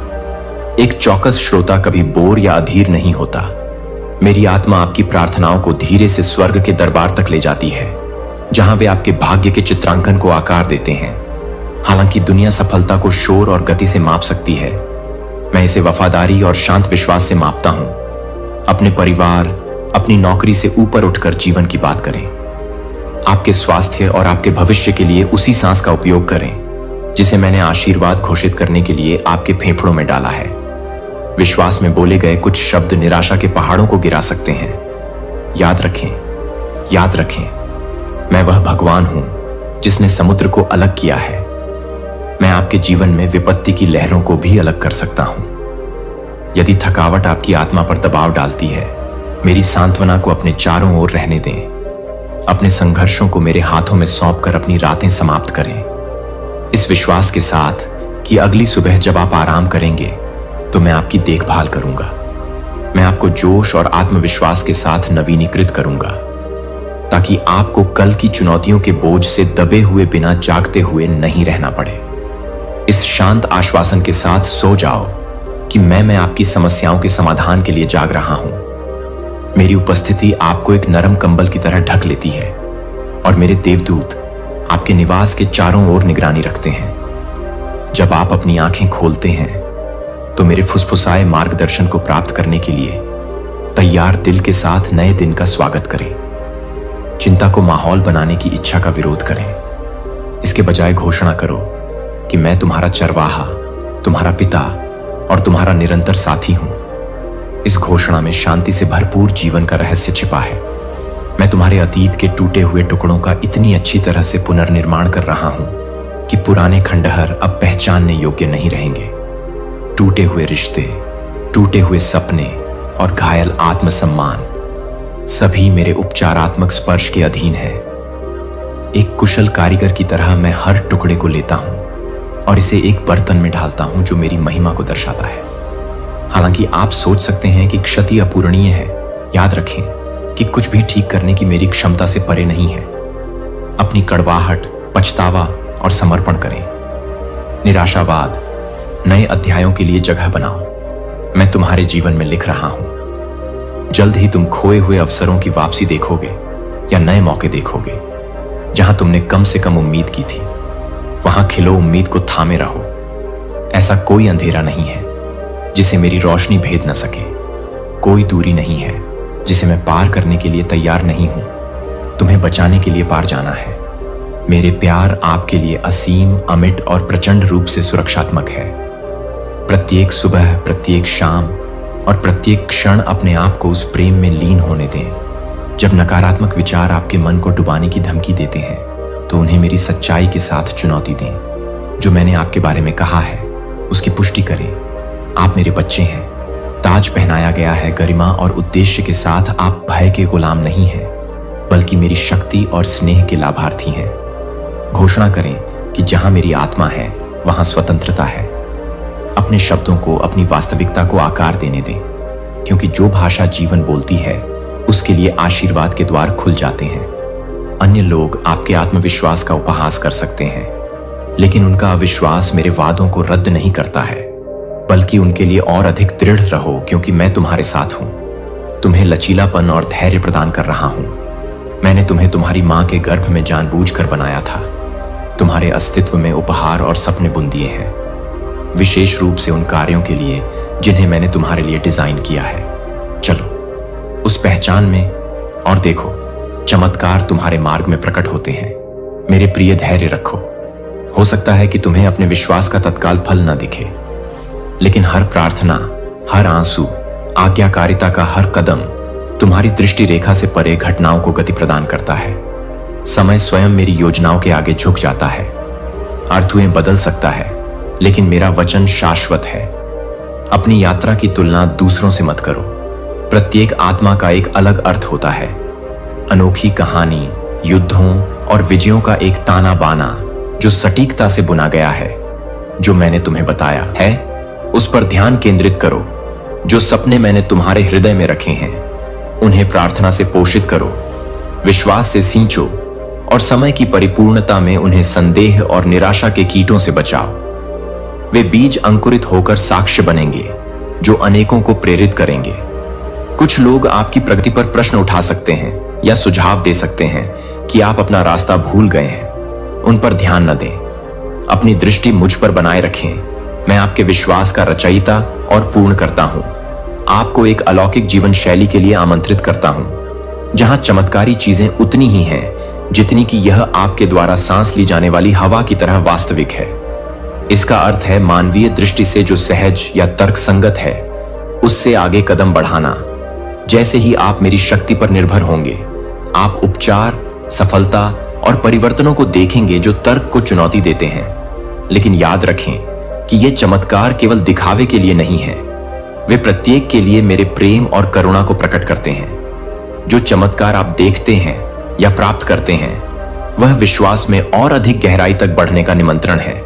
एक चौकस श्रोता कभी बोर या अधीर नहीं होता। मेरी आत्मा आपकी प्रार्थनाओं को धीरे से स्वर्ग के दरबार तक ले जाती है, जहां वे आपके भाग्य के चित्रांकन को आकार देते हैं। हालांकि दुनिया सफलता को शोर और गति से माप सकती है, मैं इसे वफादारी और शांत विश्वास से मापता हूं। अपने परिवार, अपनी नौकरी से ऊपर उठकर जीवन की बात करें। आपके स्वास्थ्य और आपके भविष्य के लिए उसी सांस का उपयोग करें जिसे मैंने आशीर्वाद घोषित करने के लिए आपके फेफड़ों में डाला है। विश्वास में बोले गए कुछ शब्द निराशा के पहाड़ों को गिरा सकते हैं। याद रखें, याद रखें, मैं वह भगवान हूं जिसने समुद्र को अलग किया है। मैं आपके जीवन में विपत्ति की लहरों को भी अलग कर सकता हूं। यदि थकावट आपकी आत्मा पर दबाव डालती है, मेरी सांत्वना को अपने चारों ओर रहने दें। अपने संघर्षों को मेरे हाथों में सौंपकर अपनी रातें समाप्त करें, इस विश्वास के साथ कि अगली सुबह जब आप आराम करेंगे तो मैं आपकी देखभाल करूंगा। मैं आपको जोश और आत्मविश्वास के साथ नवीनीकृत करूंगा, ताकि आपको कल की चुनौतियों के बोझ से दबे हुए बिना जागते हुए नहीं रहना पड़े। इस शांत आश्वासन के साथ सो जाओ कि मैं आपकी समस्याओं के समाधान के लिए जाग रहा हूं। मेरी उपस्थिति आपको एक नरम कंबल की तरह ढक लेती है और मेरे देवदूत आपके निवास के चारों ओर निगरानी रखते हैं। जब आप अपनी आंखें खोलते हैं तो मेरे फुसफुसाए मार्गदर्शन को प्राप्त करने के लिए तैयार दिल के साथ नए दिन का स्वागत करें। चिंता को माहौल बनाने की इच्छा का विरोध करें। इसके बजाय घोषणा करो कि मैं तुम्हारा चरवाहा, तुम्हारा पिता और तुम्हारा निरंतर साथी हूं। इस घोषणा में शांति से भरपूर जीवन का रहस्य छिपा है। मैं तुम्हारे अतीत के टूटे हुए टुकड़ों का इतनी अच्छी तरह से पुनर्निर्माण कर रहा हूं कि पुराने खंडहर अब पहचानने योग्य नहीं रहेंगे। टूटे हुए रिश्ते, टूटे हुए सपने और घायल आत्मसम्मान सभी मेरे उपचारात्मक स्पर्श के अधीन है। एक कुशल कारीगर की तरह मैं हर टुकड़े को लेता हूं और इसे एक बर्तन में ढालता हूं जो मेरी महिमा को दर्शाता है। हालांकि आप सोच सकते हैं कि क्षति अपूरणीय है, याद रखें कि कुछ भी ठीक करने की मेरी क्षमता से परे नहीं है। अपनी कड़वाहट, पछतावा और समर्पण करें। निराशावाद, नए अध्यायों के लिए जगह बनाओ। मैं तुम्हारे जीवन में लिख रहा हूं। जल्द ही तुम खोए हुए अवसरों की वापसी देखोगे या नए मौके देखोगे। जहां तुमने कम से कम उम्मीद की थी, वहां खिलो उम्मीद को थामे रहो। ऐसा कोई अंधेरा नहीं है जिसे मेरी रोशनी भेद न सके। कोई दूरी नहीं है जिसे मैं पार करने के लिए तैयार नहीं हूं। तुम्हें बचाने के लिए पार जाना है। मेरे प्यार आपके लिए असीम, अमिट और प्रचंड रूप से सुरक्षात्मक है। प्रत्येक सुबह, प्रत्येक शाम और प्रत्येक क्षण अपने आप को उस प्रेम में लीन होने दें। जब नकारात्मक विचार आपके मन को डुबाने की धमकी देते हैं तो उन्हें मेरी सच्चाई के साथ चुनौती दें। जो मैंने आपके बारे में कहा है उसकी पुष्टि करें। आप मेरे बच्चे हैं। ताज पहनाया गया है गरिमा और उद्देश्य के साथ। आप भय के गुलाम नहीं हैं, बल्कि मेरी शक्ति और स्नेह के लाभार्थी हैं। घोषणा करें कि जहां मेरी आत्मा है वहां स्वतंत्रता है। अपने शब्दों को, अपनी वास्तविकता को आकार देने दें, क्योंकि जो भाषा जीवन बोलती है उसके लिए आशीर्वाद के द्वार खुल जाते हैं। अन्य लोग आपके आत्मविश्वास का उपहास कर सकते हैं, लेकिन उनका अविश्वास मेरे वादों को रद्द नहीं करता है, बल्कि उनके लिए और अधिक दृढ़ रहो, क्योंकि मैं तुम्हारे साथ हूं। तुम्हें लचीलापन और धैर्य प्रदान कर रहा हूं। मैंने तुम्हें तुम्हारी मां के गर्भ में जानबूझकर बनाया था। तुम्हारे अस्तित्व में उपहार और सपने बुन दिए हैं, विशेष रूप से उन कार्यों के लिए जिन्हें मैंने तुम्हारे लिए डिजाइन किया है। चलो उस पहचान में और देखो, चमत्कार तुम्हारे मार्ग में प्रकट होते हैं। मेरे प्रिय, धैर्य रखो। हो सकता है कि तुम्हें अपने विश्वास का तत्काल फल न दिखे, लेकिन हर प्रार्थना, हर आंसू, आज्ञाकारिता का हर कदम तुम्हारी दृष्टि रेखा से परे घटनाओं को गति प्रदान करता है। समय स्वयं मेरी योजनाओं के आगे झुक जाता है। अर्थुएं बदल सकता है, लेकिन मेरा वचन शाश्वत है। अपनी यात्रा की तुलना दूसरों से मत करो। प्रत्येक आत्मा का एक अलग अर्थ होता है। अनोखी कहानी, युद्धों और विजयों का एक ताना बाना जो सटीकता से बुना गया है। जो मैंने तुम्हें बताया है उस पर ध्यान केंद्रित करो। जो सपने मैंने तुम्हारे हृदय में रखे हैं उन्हें प्रार्थना से पोषित करो, विश्वास से सींचो और समय की परिपूर्णता में उन्हें संदेह और निराशा के कीटों से बचाओ। वे बीज अंकुरित होकर साक्ष्य बनेंगे जो अनेकों को प्रेरित करेंगे। कुछ लोग आपकी प्रगति पर प्रश्न उठा सकते हैं या सुझाव दे सकते हैं कि आप अपना रास्ता भूल गए हैं। उन पर ध्यान न दें। अपनी दृष्टि मुझ पर बनाए रखें। मैं आपके विश्वास का रचयिता और पूर्ण करता हूं। आपको एक अलौकिक जीवन शैली के लिए आमंत्रित करता हूं, जहां चमत्कारी चीजें उतनी ही हैं जितनी कि यह आपके द्वारा सांस ली जाने वाली हवा की तरह वास्तविक है। इसका अर्थ है मानवीय दृष्टि से जो सहज या तर्कसंगत है, उससे आगे कदम बढ़ाना। जैसे ही आप मेरी शक्ति पर निर्भर होंगे, आप उपचार, सफलता और परिवर्तनों को देखेंगे जो तर्क को चुनौती देते हैं। लेकिन याद रखें कि ये चमत्कार केवल दिखावे के लिए नहीं है। वे प्रत्येक के लिए मेरे प्रेम और करुणा को प्रकट करते हैं। जो चमत्कार आप देखते हैं या प्राप्त करते हैं, वह विश्वास में और अधिक गहराई तक बढ़ने का निमंत्रण है।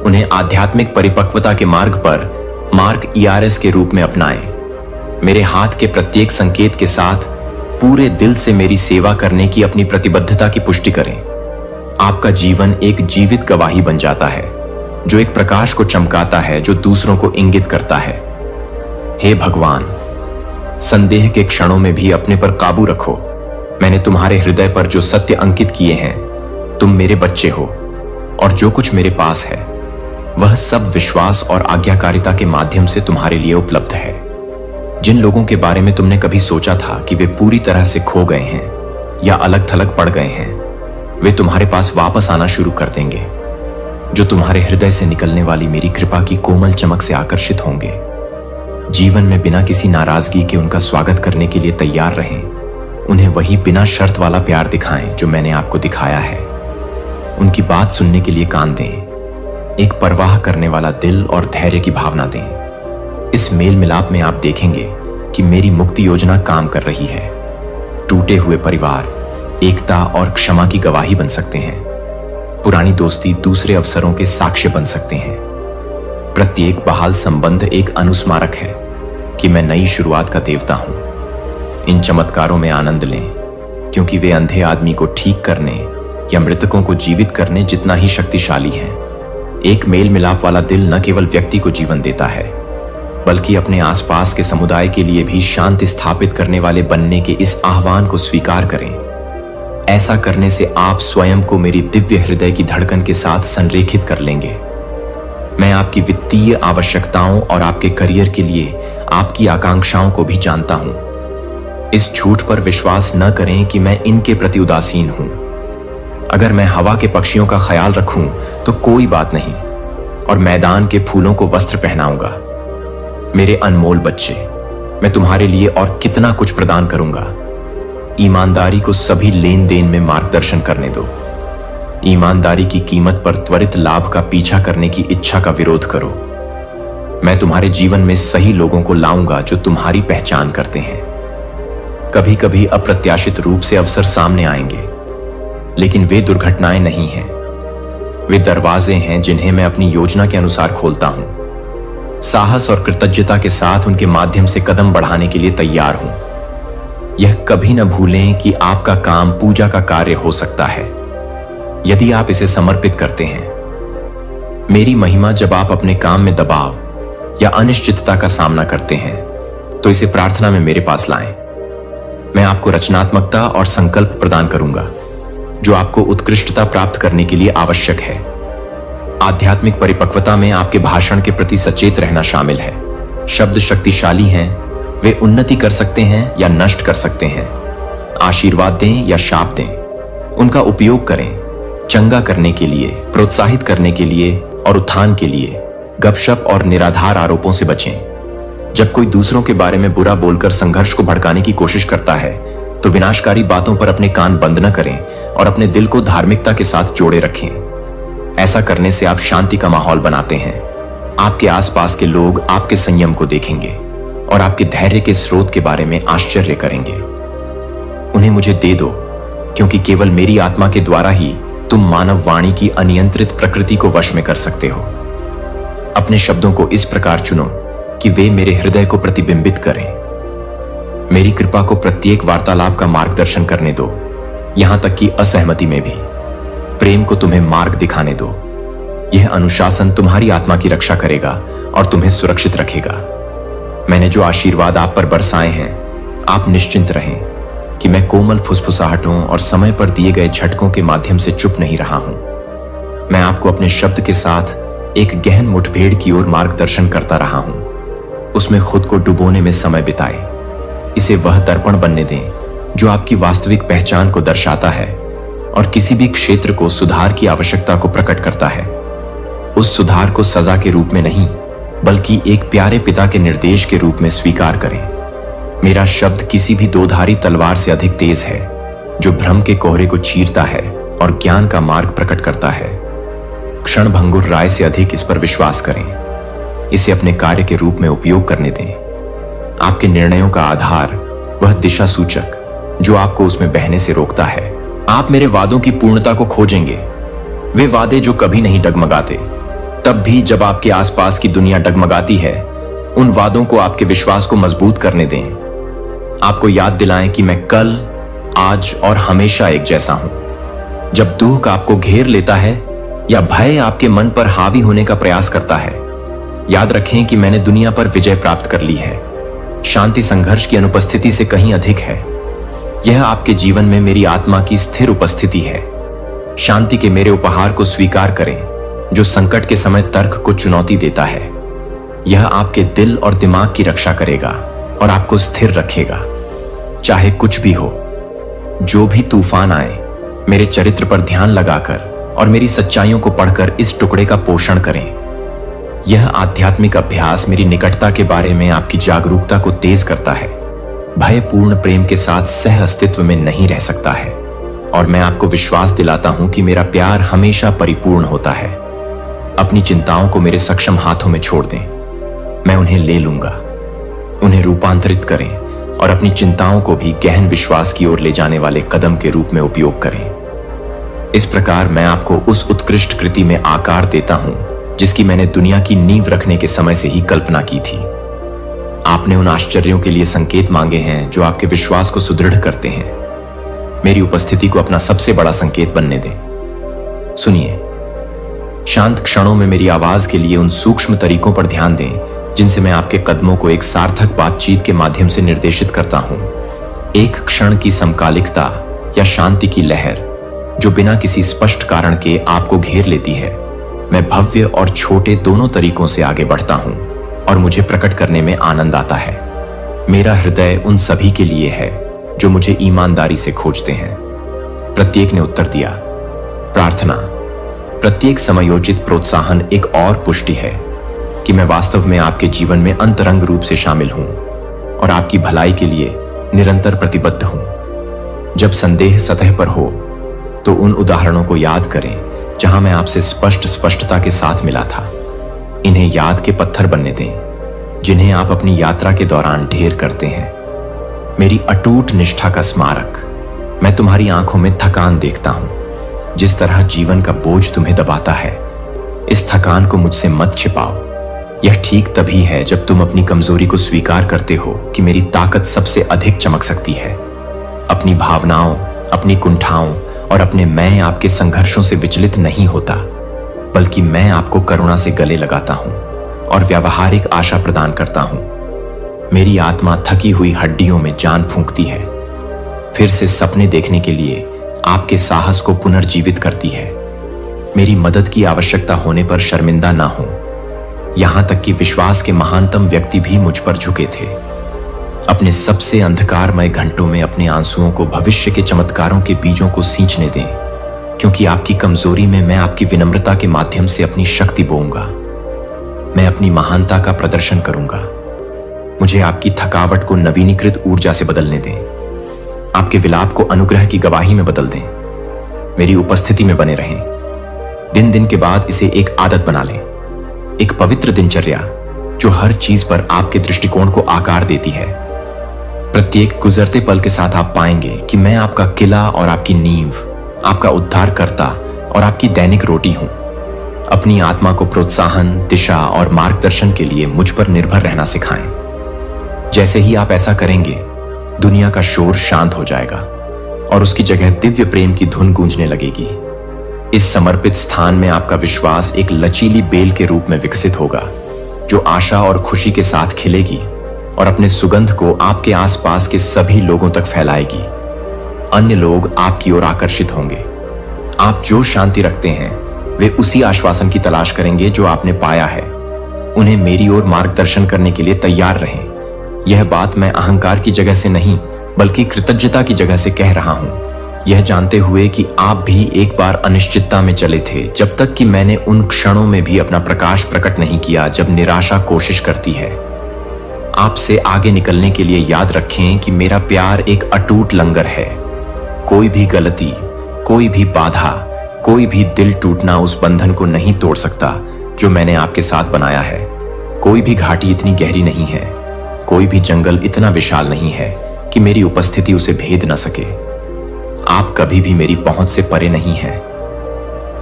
उन्हें आध्यात्मिक परिपक्वता के मार्ग पर मार्क ERS के रूप में अपनाएं। मेरे हाथ के प्रत्येक संकेत के साथ पूरे दिल से मेरी सेवा करने की अपनी प्रतिबद्धता की पुष्टि करें। आपका जीवन एक जीवित गवाही बन जाता है, जो एक प्रकाश को चमकाता है जो दूसरों को इंगित करता है। हे भगवान, संदेह के क्षणों में भी अपने पर काबू रखो। मैंने तुम्हारे हृदय पर जो सत्य अंकित किए हैं, तुम मेरे बच्चे हो, और जो कुछ मेरे पास है वह सब विश्वास और आज्ञाकारिता के माध्यम से तुम्हारे लिए उपलब्ध है। जिन लोगों के बारे में तुमने कभी सोचा था कि वे पूरी तरह से खो गए हैं या अलग थलग पड़ गए हैं, वे तुम्हारे पास वापस आना शुरू कर देंगे। जो तुम्हारे हृदय से निकलने वाली मेरी कृपा की कोमल चमक से आकर्षित होंगे। जीवन में बिना किसी नाराजगी के उनका स्वागत करने के लिए तैयार रहें। उन्हें वही बिना शर्त वाला प्यार दिखाएं जो मैंने आपको दिखाया है। उनकी बात सुनने के लिए कान दें। एक परवाह करने वाला दिल और धैर्य की भावना दें। इस मेल मिलाप में आप देखेंगे कि मेरी मुक्ति योजना काम कर रही है। टूटे हुए परिवार एकता और क्षमा की गवाही बन सकते हैं। पुरानी दोस्ती दूसरे अवसरों के साक्ष्य बन सकते हैं। प्रत्येक बहाल संबंध एक अनुस्मारक है कि मैं नई शुरुआत का देवता हूं। इन चमत्कारों में आनंद लें, क्योंकि वे अंधे आदमी को ठीक करने या मृतकों को जीवित करने जितना ही शक्तिशाली हैं। एक मेल मिलाप वाला दिल न केवल व्यक्ति को जीवन देता है, बल्कि अपने आसपास के समुदाय के लिए भी शांति स्थापित करने वाले बनने के इस आह्वान को स्वीकार करें। ऐसा करने से आप स्वयं को मेरी दिव्य हृदय की धड़कन के साथ संरेखित कर लेंगे। मैं आपकी वित्तीय आवश्यकताओं और आपके करियर के लिए आपकी आकांक्षाओं को भी जानता हूं। इस झूठ पर विश्वास न करें कि मैं इनके प्रति उदासीन हूं। अगर मैं हवा के पक्षियों का ख्याल रखूं तो कोई बात नहीं, और मैदान के फूलों को वस्त्र पहनाऊंगा। मेरे अनमोल बच्चे, मैं तुम्हारे लिए और कितना कुछ प्रदान करूंगा। ईमानदारी को सभी लेन देन में मार्गदर्शन करने दो। ईमानदारी की कीमत पर त्वरित लाभ का पीछा करने की इच्छा का विरोध करो। मैं तुम्हारे जीवन में सही लोगों को लाऊंगा जो तुम्हारी पहचान करते हैं। कभी कभी अप्रत्याशित रूप से अवसर सामने आएंगे, लेकिन वे दुर्घटनाएं नहीं हैं। वे दरवाजे हैं जिन्हें मैं अपनी योजना के अनुसार खोलता हूं। साहस और कृतज्ञता के साथ उनके माध्यम से कदम बढ़ाने के लिए तैयार हूं। यह कभी न भूलें कि आपका काम पूजा का कार्य हो सकता है यदि आप इसे समर्पित करते हैं। मेरी महिमा जब आप अपने काम में दबाव या अनिश्चितता का सामना करते हैं तो इसे प्रार्थना में मेरे पास लाएं। मैं आपको रचनात्मकता और संकल्प प्रदान करूंगा जो आपको उत्कृष्टता प्राप्त करने के लिए आवश्यक है। आध्यात्मिक परिपक्वता में आपके भाषण के प्रति सचेत रहना शामिल है। शब्द शक्तिशाली हैं, वे उन्नति कर सकते हैं या नष्ट कर सकते हैं। आशीर्वाद दें या शाप दें, उनका उपयोग करें चंगा करने के लिए, प्रोत्साहित करने के लिए और उत्थान के लिए। गपशप और निराधार आरोपों से बचें। जब कोई दूसरों के बारे में बुरा बोलकर संघर्ष को भड़काने की कोशिश करता है तो विनाशकारी बातों पर अपने कान बंद न करें और अपने दिल को धार्मिकता के साथ जोड़े रखें। ऐसा करने से आप शांति का माहौल बनाते हैं। आपके आसपास के लोग आपके संयम को देखेंगे और आपके धैर्य के स्रोत के बारे में आश्चर्य करेंगे। उन्हें मुझे दे दो, क्योंकि केवल मेरी आत्मा के द्वारा ही तुम मानव वाणी की अनियंत्रित प्रकृति को वश में कर सकते हो। अपने शब्दों को इस प्रकार चुनो कि वे मेरे हृदय को प्रतिबिंबित करें। मेरी कृपा को प्रत्येक वार्तालाप का मार्गदर्शन करने दो, यहां तक कि असहमति में भी। प्रेम को तुम्हें मार्ग दिखाने दो। यह अनुशासन तुम्हारी आत्मा की रक्षा करेगा और तुम्हें सुरक्षित रखेगा। मैंने जो आशीर्वाद आप पर बरसाए हैं, आप निश्चिंत रहें कि मैं कोमल फुसफुसाहटों और समय पर दिए गए झटकों के माध्यम से चुप नहीं रहा हूं। मैं आपको अपने शब्द के साथ एक गहन मुठभेड़ की ओर मार्गदर्शन करता रहा हूं। उसमें खुद को डुबोने में समय बिताएं। इसे वह दर्पण बनने दें जो आपकी वास्तविक पहचान को दर्शाता है और किसी भी क्षेत्र को सुधार की आवश्यकता को प्रकट करता है। उस सुधार को सजा के रूप में नहीं, बल्कि एक प्यारे पिता के निर्देश के रूप में स्वीकार करें। मेरा शब्द किसी भी दोधारी तलवार से अधिक तेज है, जो भ्रम के कोहरे को चीरता है और ज्ञान का मार्ग प्रकट करता है। क्षणभंगुर राय से अधिक इस पर विश्वास करें। इसे अपने कार्य के रूप में उपयोग करने दें। आपके निर्णयों का आधार वह दिशा सूचक जो आपको उसमें बहने से रोकता है। आप मेरे वादों की पूर्णता को खोजेंगे, वे वादे जो कभी नहीं डगमगाते। तब भी जब आपके आसपास की दुनिया डगमगाती है, उन वादों को आपके विश्वास को मजबूत करने दें। आपको याद दिलाएं कि मैं कल, आज और हमेशा एक जैसा हूं। जब दुख आपको घेर लेता है या भय आपके मन पर हावी होने का प्रयास करता है, याद रखें कि मैंने दुनिया पर विजय प्राप्त कर ली है। शांति संघर्ष की अनुपस्थिति से कहीं अधिक है। यह आपके जीवन में मेरी आत्मा की स्थिर उपस्थिति है। शांति के मेरे उपहार को स्वीकार करें, जो संकट के समय तर्क को चुनौती देता है। यह आपके दिल और दिमाग की रक्षा करेगा और आपको स्थिर रखेगा। चाहे कुछ भी हो, जो भी तूफान आए, मेरे चरित्र पर ध्यान लगाकर और मेरी सच्चाइयों को पढ़कर इस टुकड़े का पोषण करें। यह आध्यात्मिक अभ्यास मेरी निकटता के बारे में आपकी जागरूकता को तेज करता है। भयपूर्ण प्रेम के साथ सह अस्तित्व में नहीं रह सकता है और मैं आपको विश्वास दिलाता हूं कि मेरा प्यार हमेशा परिपूर्ण होता है। अपनी चिंताओं को मेरे सक्षम हाथों में छोड़ दें, मैं उन्हें ले लूंगा। उन्हें रूपांतरित करें और अपनी चिंताओं को भी गहन विश्वास की ओर ले जाने वाले कदम के रूप में उपयोग करें। इस प्रकार मैं आपको उस उत्कृष्ट कृति में आकार देता हूं जिसकी मैंने दुनिया की नींव रखने के समय से ही कल्पना की थी। आपने उन आश्चर्यों के लिए संकेत मांगे हैं जो आपके विश्वास को सुदृढ़ करते हैं। मेरी उपस्थिति को अपना सबसे बड़ा संकेत बनने दें। सुनिए, शांत क्षणों में मेरी आवाज के लिए उन सूक्ष्म तरीकों पर ध्यान दें जिनसे मैं आपके कदमों को एक सार्थक बातचीत के माध्यम से निर्देशित करता हूं। एक क्षण की समकालिकता या शांति की लहर जो बिना किसी स्पष्ट कारण के आपको घेर लेती है। मैं भव्य और छोटे दोनों तरीकों से आगे बढ़ता हूं और मुझे प्रकट करने में आनंद आता है। मेरा हृदय उन सभी के लिए है जो मुझे ईमानदारी से खोजते हैं। प्रत्येक ने उत्तर दिया। प्रार्थना, प्रत्येक समयोचित प्रोत्साहन एक और पुष्टि है कि मैं वास्तव में आपके जीवन में अंतरंग रूप से शामिल हूं और आपकी भलाई के लिए निरंतर प्रतिबद्ध हूं। जब संदेह सतह पर हो तो उन उदाहरणों को याद करें जहां मैं आपसे स्पष्टता के साथ मिला था। इन्हें याद के पत्थर बनने दें जिन्हें आप अपनी यात्रा के दौरान ढेर करते हैं। मेरी अटूट निष्ठा का स्मारक। मैं तुम्हारी आंखों में थकान देखता हूं। जिस तरह जीवन का बोझ तुम्हें दबाता है, इस थकान को मुझसे मत छिपाओ। यह ठीक तभी है जब तुम अपनी कमजोरी को स्वीकार करते हो कि मेरी ताकत सबसे अधिक चमक सकती है। अपनी भावनाओं, अपनी कुंठाओं और अपने मैं आपके संघर्षों से विचलित नहीं होता, बल्कि मैं आपको करुणा से गले लगाता हूं और व्यावहारिक आशा प्रदान करता हूं। मेरी आत्मा थकी हुई हड्डियों में जान फूंकती है, फिर से सपने देखने के लिए आपके साहस को पुनर्जीवित करती है। मेरी मदद की आवश्यकता होने पर शर्मिंदा ना हो। यहां तक कि विश्वास के महानतम व्यक्ति भी मुझ पर झुके थे। अपने सबसे अंधकारमय घंटों में अपने आंसुओं को भविष्य के चमत्कारों के बीजों को सींचने दें, क्योंकि आपकी कमजोरी में मैं आपकी विनम्रता के माध्यम से अपनी शक्ति बोऊंगा। मैं अपनी महानता का प्रदर्शन करूंगा। मुझे आपकी थकावट को नवीनीकृत ऊर्जा से बदलने दें। आपके विलाप को अनुग्रह की गवाही में बदल दें। मेरी उपस्थिति में बने रहें। दिन दिन के बाद इसे एक आदत बना लें, एक पवित्र दिनचर्या जो हर चीज पर आपके दृष्टिकोण को आकार देती है। प्रत्येक गुजरते पल के साथ आप पाएंगे कि मैं आपका किला और आपकी नींव, आपका उद्धारकर्ता और आपकी दैनिक रोटी हूं। अपनी आत्मा को प्रोत्साहन, दिशा और मार्गदर्शन के लिए मुझ पर निर्भर रहना सिखाएं। जैसे ही आप ऐसा करेंगे, दुनिया का शोर शांत हो जाएगा और उसकी जगह दिव्य प्रेम की धुन गूंजने लगेगी। इस समर्पित स्थान में आपका विश्वास एक लचीली बेल के रूप में विकसित होगा, जो आशा और खुशी के साथ खिलेगी और अपने सुगंध को आपके आसपास के सभी लोगों तक फैलाएगी। अन्य लोग आपकी ओर आकर्षित होंगे। आप जो शांति रखते हैं, वे उसी आश्वासन की तलाश करेंगे जो आपने पाया है। उन्हें मेरी ओर मार्गदर्शन करने के लिए तैयार रहें। यह बात मैं अहंकार की जगह से नहीं, बल्कि कृतज्ञता की जगह से कह रहा हूं, यह जानते हुए कि आप भी एक बार अनिश्चितता में चले थे, जब तक कि मैंने उन क्षणों में भी अपना प्रकाश प्रकट नहीं किया जब निराशा कोशिश करती है। आपसे आगे निकलने के लिए याद रखें कि मेरा प्यार एक अटूट लंगर है। कोई भी गलती, कोई भी बाधा, कोई भी दिल टूटना उस बंधन को नहीं तोड़ सकता जो मैंने आपके साथ बनाया है। कोई भी घाटी इतनी गहरी नहीं है, कोई भी जंगल इतना विशाल नहीं है कि मेरी उपस्थिति उसे भेद न सके। आप कभी भी मेरी पहुंच से परे नहीं हैं।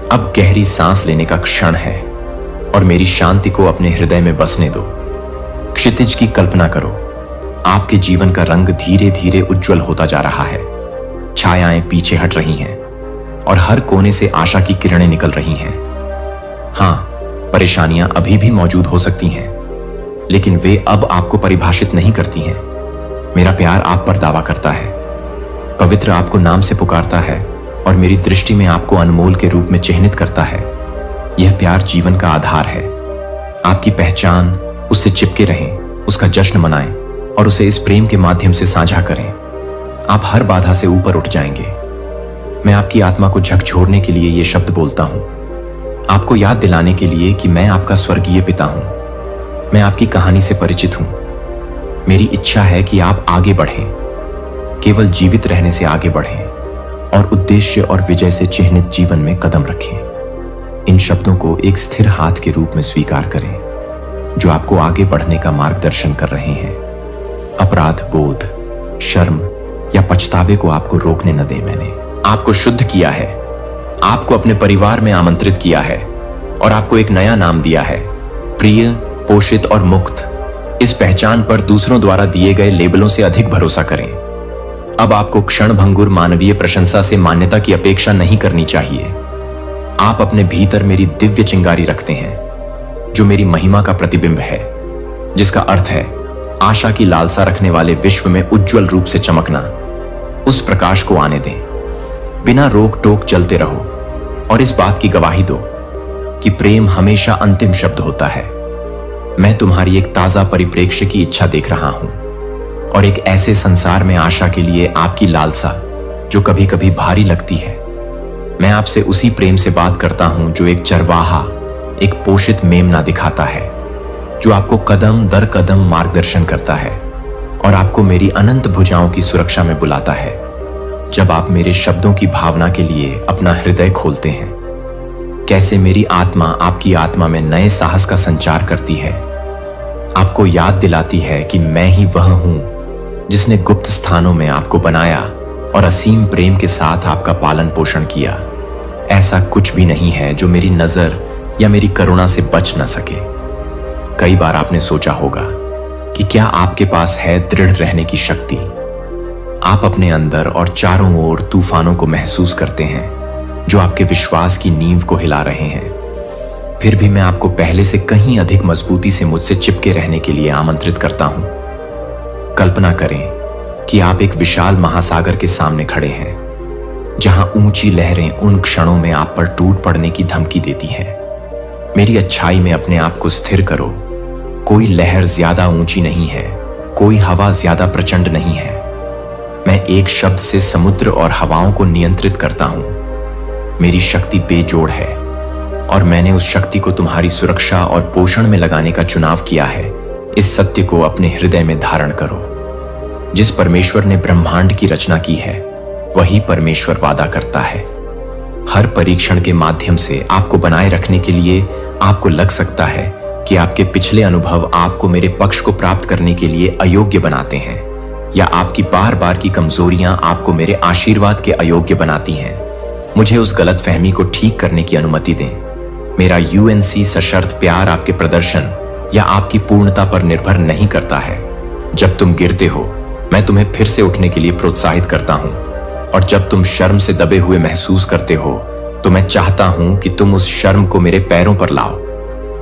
अब गहरी सांस लेने का क्षण है और मेरी शांति को अपने हृदय में बसने दो। क्षितिज की कल्पना करो। आपके जीवन का रंग धीरे धीरे उज्जवल होता जा रहा है। छायाएं पीछे हट रही हैं और हर कोने से आशा की किरणें निकल रही हैं। हां, परेशानियां अभी भी मौजूद हो सकती हैं, लेकिन वे अब आपको परिभाषित नहीं करती हैं। मेरा प्यार आप पर दावा करता है। पवित्र आपको नाम से पुकारता है और मेरी दृष्टि में आपको अनमोल के रूप में चिह्नित करता है। यह प्यार जीवन का आधार है। आपकी पहचान, उससे चिपके रहें, उसका जश्न मनाएं और उसे इस प्रेम के माध्यम से साझा करें। आप हर बाधा से ऊपर उठ जाएंगे। मैं आपकी आत्मा को झकझोरने के लिए ये शब्द बोलता हूं, आपको याद दिलाने के लिए कि मैं आपका स्वर्गीय पिता हूं। मैं आपकी कहानी से परिचित हूं। मेरी इच्छा है कि आप आगे बढ़ें, केवल जीवित रहने से आगे बढ़ें और उद्देश्य और विजय से चिह्नित जीवन में कदम रखें। इन शब्दों को एक स्थिर हाथ के रूप में स्वीकार करें, जो आपको आगे बढ़ने का मार्गदर्शन कर रहे हैं। अपराध बोध, शर्म या पछतावे को आपको रोकने न दें। मैंने आपको शुद्ध किया है, आपको अपने परिवार में आमंत्रित किया है और आपको एक नया नाम दिया है, प्रिय, पोषित और मुक्त। इस पहचान पर दूसरों द्वारा दिए गए लेबलों से अधिक भरोसा करें। अब आपको क्षणभंगुर मानवीय प्रशंसा से मान्यता की अपेक्षा नहीं करनी चाहिए। आप अपने भीतर मेरी दिव्य चिंगारी रखते हैं, जो मेरी महिमा का प्रतिबिंब है, जिसका अर्थ है आशा की लालसा रखने वाले विश्व में उज्जवल रूप से चमकना। उस प्रकाश को आने दें। बिना रोक टोक चलते रहो और इस बात की गवाही दो कि प्रेम हमेशा अंतिम शब्द होता है। मैं तुम्हारी एक ताजा परिप्रेक्ष्य की इच्छा देख रहा हूं और एक ऐसे संसार में आशा के लिए आपकी लालसा जो कभी कभी भारी लगती है। मैं आपसे उसी प्रेम से बात करता हूं जो एक चरवाहा एक पोषित मेमना दिखाता है, जो आपको कदम दर कदम मार्गदर्शन करता है और आपको मेरी अनंत भुजाओं की सुरक्षा में बुलाता है। जब आप मेरे शब्दों की भावना के लिए अपना हृदय खोलते हैं, कैसे मेरी आत्मा आपकी आत्मा में नए साहस का संचार करती है, आपको याद दिलाती है कि मैं ही वह हूं जिसने गुप्त स्थानों में आपको बनाया और असीम प्रेम के साथ आपका पालन पोषण किया। ऐसा कुछ भी नहीं है जो मेरी नजर या मेरी करुणा से बच न सके। कई बार आपने सोचा होगा कि क्या आपके पास है दृढ़ रहने की शक्ति। आप अपने अंदर और चारों ओर तूफानों को महसूस करते हैं जो आपके विश्वास की नींव को हिला रहे हैं। फिर भी मैं आपको पहले से कहीं अधिक मजबूती से मुझसे चिपके रहने के लिए आमंत्रित करता हूं। कल्पना करें कि आप एक विशाल महासागर के सामने खड़े हैं, जहां ऊंची लहरें उन क्षणों में आप पर टूट पड़ने की धमकी देती हैं। मेरी अच्छाई में अपने आप को स्थिर करो। कोई लहर ज्यादा ऊंची नहीं है, कोई हवा ज्यादा प्रचंड नहीं है। मैं एक शब्द से समुद्र और हवाओं को नियंत्रित करता हूं। मेरी शक्ति बेजोड़ है और मैंने उस शक्ति को तुम्हारी सुरक्षा और पोषण में लगाने का चुनाव किया है। इस सत्य को अपने हृदय में धारण करो। जिस परमेश्वर ने ब्रह्मांड की रचना की है, वही परमेश्वर वादा करता है। हर परीक्षण के माध्यम से आपको बनाए रखने के लिए आपको लग सकता है कि आपके पिछले अनुभव आपको मेरे पक्ष को प्राप्त करने के लिए अयोग्य बनाते हैं, या आपकी बार बार की कमजोरियां आपको मेरे आशीर्वाद के अयोग्य बनाती हैं। मुझे उस गलतफहमी को ठीक करने की अनुमति दें। मेरा यूएनसी सशर्त प्यार आपके प्रदर्शन या आपकी पूर्णता पर निर्भर नहीं करता है। जब तुम गिरते हो, मैं तुम्हें फिर से उठने के लिए प्रोत्साहित करता हूं, और जब तुम शर्म से दबे हुए महसूस करते हो, तो मैं चाहता हूं कि तुम उस शर्म को मेरे पैरों पर लाओ।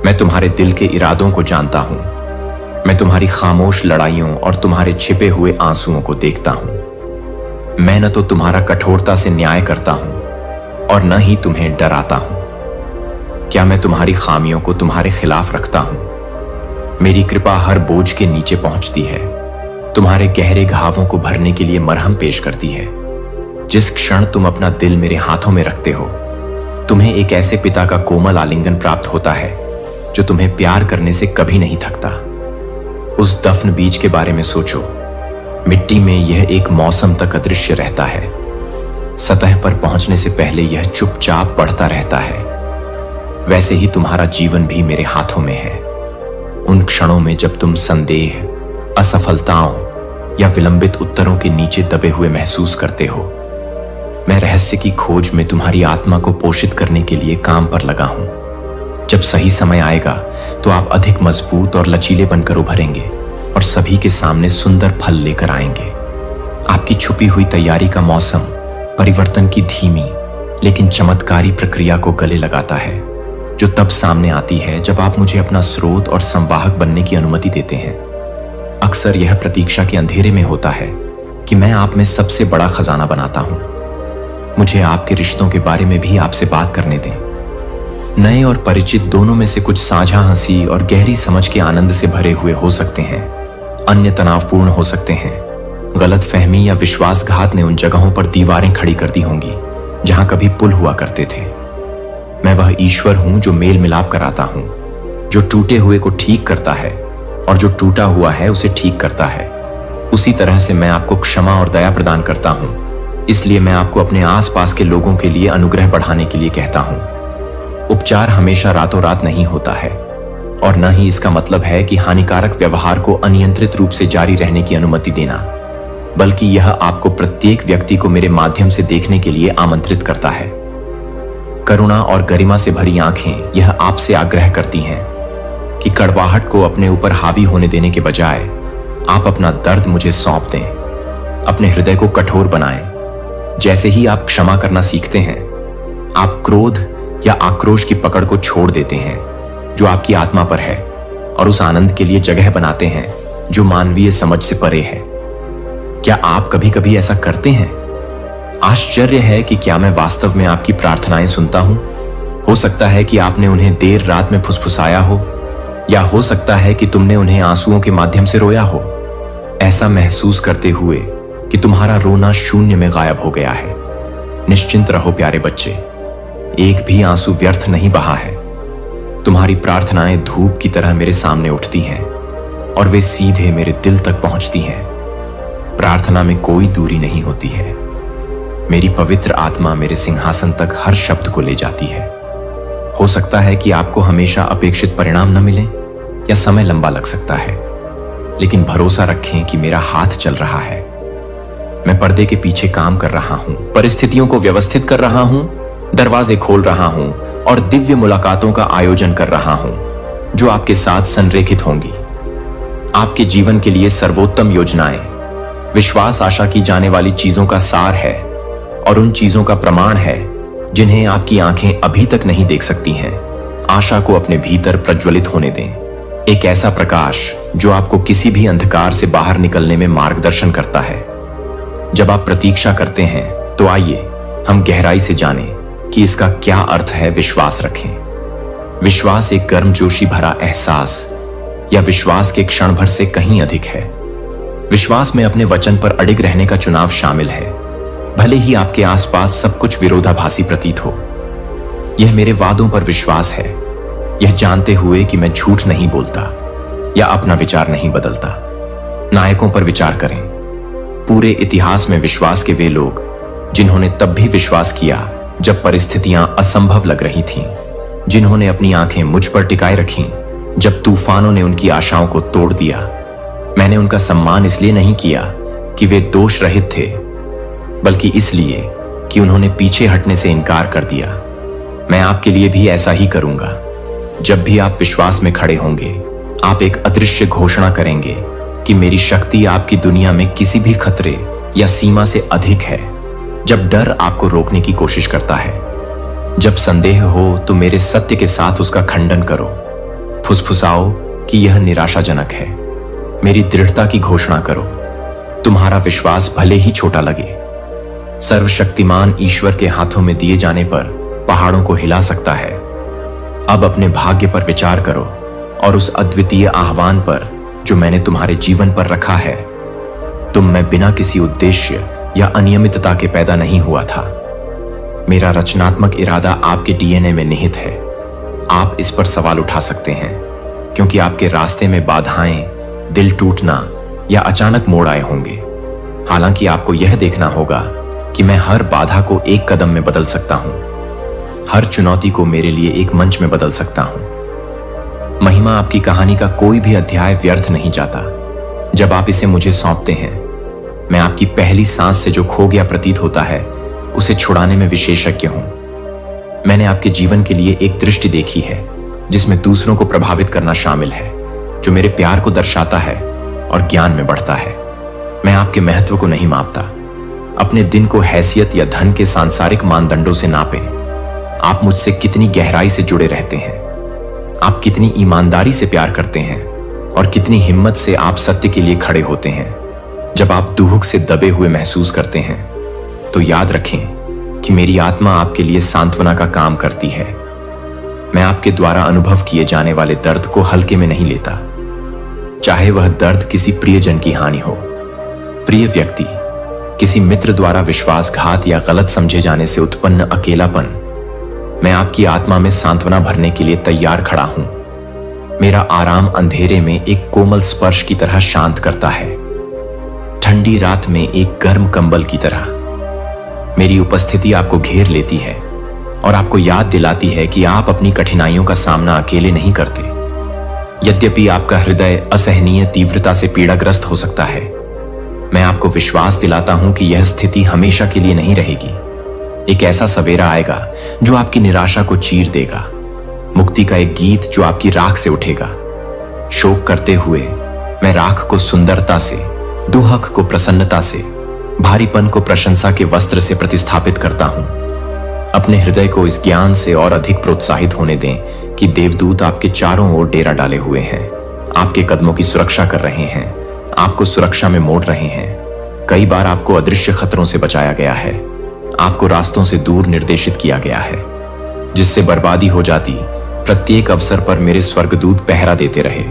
मैं तुम्हारे दिल के इरादों को जानता हूं। मैं तुम्हारी खामोश लड़ाइयों और तुम्हारे छिपे हुए आंसुओं को देखता हूं। मैं न तो तुम्हारा कठोरता से न्याय करता हूं और न ही तुम्हें डराता हूं। क्या मैं तुम्हारी खामियों को तुम्हारे खिलाफ रखता हूं? मेरी कृपा हर बोझ के नीचे पहुंचती है, तुम्हारे गहरे घावों को भरने के लिए मरहम पेश करती है। जिस क्षण तुम अपना दिल मेरे हाथों में रखते हो, तुम्हें एक ऐसे पिता का कोमल आलिंगन प्राप्त होता है जो तुम्हें प्यार करने से कभी नहीं थकता। उस दफन बीज के बारे में सोचो। मिट्टी में यह एक मौसम तक अदृश्य रहता है। सतह पर पहुंचने से पहले यह चुपचाप बढ़ता रहता है। वैसे ही तुम्हारा जीवन भी मेरे हाथों में है। उन क्षणों में जब तुम संदेह, असफलताओं या विलंबित उत्तरों के नीचे दबे हुए महसूस करते हो, मैं रहस्य की खोज में तुम्हारी आत्मा को पोषित करने के लिए काम पर लगा हूं। जब सही समय आएगा तो आप अधिक मजबूत और लचीले बनकर उभरेंगे और सभी के सामने सुंदर फल लेकर आएंगे। आपकी छुपी हुई तैयारी का मौसम परिवर्तन की धीमी लेकिन चमत्कारी प्रक्रिया को गले लगाता है, जो तब सामने आती है जब आप मुझे अपना स्रोत और संवाहक बनने की अनुमति देते हैं। अक्सर यह प्रतीक्षा के अंधेरे में होता है कि मैं आप में सबसे बड़ा खजाना बनाता हूं। मुझे आपके रिश्तों के बारे में भी आपसे बात करने दें। नए और परिचित दोनों में से कुछ साझा हंसी और गहरी समझ के आनंद से भरे हुए हो सकते हैं, अन्य तनावपूर्ण हो सकते हैं। गलत फहमी या विश्वासघात ने उन जगहों पर दीवारें खड़ी कर दी होंगी जहां कभी पुल हुआ करते थे। मैं वह ईश्वर हूं जो मेल मिलाप कराता हूं, जो टूटे हुए को ठीक करता है और जो टूटा हुआ है उसे ठीक करता है। उसी तरह से मैं आपको क्षमा और दया प्रदान करता हूं। इसलिए मैं आपको अपने आसपास के लोगों के लिए अनुग्रह बढ़ाने के लिए कहता हूं। उपचार हमेशा रातों रात नहीं होता है, और न ही इसका मतलब है कि हानिकारक व्यवहार को अनियंत्रित रूप से जारी रहने की अनुमति देना, बल्कि यह आपको प्रत्येक व्यक्ति को मेरे माध्यम से देखने के लिए आमंत्रित करता है। करुणा और गरिमा से भरी आंखें यह आपसे आग्रह करती हैं कि कड़वाहट को अपने ऊपर हावी होने देने के बजाय आप अपना दर्द मुझे सौंप दें। अपने हृदय को कठोर बनाएं। जैसे ही आप क्षमा करना सीखते हैं, आप क्रोध या आक्रोश की पकड़ को छोड़ देते हैं जो आपकी आत्मा पर है, और उस आनंद के लिए जगह बनाते हैं जो मानवीय समझ से परे है। क्या आप कभी कभी ऐसा करते हैं? आश्चर्य है कि क्या मैं वास्तव में आपकी प्रार्थनाएं सुनता हूं। हो सकता है कि आपने उन्हें देर रात में फुसफुसाया हो, या हो सकता है कि तुमने उन्हें आंसुओं के माध्यम से रोया हो, ऐसा महसूस करते हुए कि तुम्हारा रोना शून्य में गायब हो गया है। निश्चिंत रहो प्यारे बच्चे, एक भी आंसू व्यर्थ नहीं बहा है। तुम्हारी प्रार्थनाएं धूप की तरह मेरे सामने उठती हैं और वे सीधे मेरे दिल तक पहुंचती हैं। प्रार्थना में कोई दूरी नहीं होती है। मेरी पवित्र आत्मा मेरे सिंहासन तक हर शब्द को ले जाती है। हो सकता है कि आपको हमेशा अपेक्षित परिणाम न मिले या समय लंबा लग सकता है, लेकिन भरोसा रखें कि मेरा हाथ चल रहा है। मैं पर्दे के पीछे काम कर रहा हूं, परिस्थितियों को व्यवस्थित कर रहा हूं, दरवाजे खोल रहा हूं और दिव्य मुलाकातों का आयोजन कर रहा हूं जो आपके साथ संरेखित होंगी। आपके जीवन के लिए सर्वोत्तम योजनाएं विश्वास आशा की जाने वाली चीजों का सार है और उन चीजों का प्रमाण है जिन्हें आपकी आंखें अभी तक नहीं देख सकती हैं। आशा को अपने भीतर प्रज्वलित होने दें, एक ऐसा प्रकाश जो आपको किसी भी अंधकार से बाहर निकलने में मार्गदर्शन करता है। जब आप प्रतीक्षा करते हैं तो आइए हम गहराई से जानें कि इसका क्या अर्थ है। विश्वास रखें। विश्वास एक गर्मजोशी भरा एहसास या विश्वास के क्षण भर से कहीं अधिक है। विश्वास में अपने वचन पर अडिग रहने का चुनाव शामिल है, भले ही आपके आसपास सब कुछ विरोधाभासी प्रतीत हो। यह मेरे वादों पर विश्वास है, यह जानते हुए कि मैं झूठ नहीं बोलता या अपना विचार नहीं बदलता। नायकों पर विचार करें। पूरे इतिहास में विश्वास के वे लोग जिन्होंने तब भी विश्वास किया जब परिस्थितियां असंभव लग रही थीं, जिन्होंने अपनी आंखें मुझ पर टिकाए रखीं जब तूफानों ने उनकी आशाओं को तोड़ दिया। मैंने उनका सम्मान इसलिए नहीं किया कि वे दोष रहित थे, बल्कि इसलिए कि उन्होंने पीछे हटने से इनकार कर दिया। मैं आपके लिए भी ऐसा ही करूंगा। जब भी आप विश्वास में खड़े होंगे, आप एक अदृश्य घोषणा करेंगे कि मेरी शक्ति आपकी दुनिया में किसी भी खतरे या सीमा से अधिक है। जब डर आपको रोकने की कोशिश करता है, जब संदेह हो तो मेरे सत्य के साथ उसका खंडन करो। फुसफुसाओ कि यह निराशाजनक है, मेरी दृढ़ता की घोषणा करो। तुम्हारा विश्वास भले ही छोटा लगे, सर्वशक्तिमान ईश्वर के हाथों में दिए जाने पर पहाड़ों को हिला सकता है। अब अपने भाग्य पर विचार करो और उस अद्वितीय आह्वान पर जो मैंने तुम्हारे जीवन पर रखा है। तुम में बिना किसी उद्देश्य या अनियमितता के पैदा नहीं हुआ था। मेरा रचनात्मक इरादा आपके डीएनए में निहित है। आप इस पर सवाल उठा सकते हैं, क्योंकि आपके रास्ते में बाधाएं, दिल टूटना या अचानक मोड़ आए होंगे। हालांकि आपको यह देखना होगा कि मैं हर बाधा को एक कदम में बदल सकता हूं, हर चुनौती को मेरे लिए एक मंच में बदल सकता हूं। महिमा आपकी कहानी का कोई भी अध्याय व्यर्थ नहीं जाता। जब आप इसे मुझे सौंपते हैं, मैं आपकी पहली सांस से जो खो गया प्रतीत होता है उसे छुड़ाने में विशेषज्ञ हूं। मैंने आपके जीवन के लिए एक दृष्टि देखी है जिसमें दूसरों को प्रभावित करना शामिल है, जो मेरे प्यार को दर्शाता है और ज्ञान में बढ़ता है। मैं आपके महत्व को नहीं मापता। अपने दिन को हैसियत या धन के सांसारिक मानदंडों से नापें। आप मुझसे कितनी गहराई से जुड़े रहते हैं, आप कितनी ईमानदारी से प्यार करते हैं और कितनी हिम्मत से आप सत्य के लिए खड़े होते हैं। जब आप दुख से दबे हुए महसूस करते हैं तो याद रखें कि मेरी आत्मा आपके लिए सांत्वना का काम करती है। मैं आपके द्वारा अनुभव किए जाने वाले दर्द को हल्के में नहीं लेता, चाहे वह दर्द किसी प्रियजन की हानि हो, प्रिय व्यक्ति, किसी मित्र द्वारा विश्वासघात या गलत समझे जाने से उत्पन्न अकेलापन। मैं आपकी आत्मा में सांत्वना भरने के लिए तैयार खड़ा हूं। मेरा आराम अंधेरे में एक कोमल स्पर्श की तरह शांत करता है, ठंडी रात में एक गर्म कंबल की तरह। मेरी उपस्थिति आपको घेर लेती है और आपको याद दिलाती है कि आप अपनी कठिनाइयों का सामना अकेले नहीं करते। यद्यपि आपका हृदय असहनीय तीव्रता से पीड़ाग्रस्त हो सकता है, मैं आपको विश्वास दिलाता हूं कि यह स्थिति हमेशा के लिए नहीं रहेगी। एक ऐसा सवेरा आएगा जो आपकी निराशा को चीर देगा, मुक्ति का एक गीत जो आपकी राख से उठेगा। शोक करते हुए मैं राख को सुंदरता से, दुहक को प्रसन्नता से, भारीपन को प्रशंसा के वस्त्र से प्रतिस्थापित करता हूं। अपने हृदय को इस ज्ञान से और अधिक प्रोत्साहित होने दें कि देवदूत आपके चारों ओर डेरा डाले हुए हैं, आपके कदमों की सुरक्षा कर रहे हैं, आपको सुरक्षा में मोड़ रहे हैं। कई बार आपको अदृश्य खतरों से बचाया गया है, आपको रास्तों से दूर निर्देशित किया गया है, जिससे बर्बादी हो जाती। प्रत्येक अवसर पर मेरे स्वर्गदूत पहरा देते रहे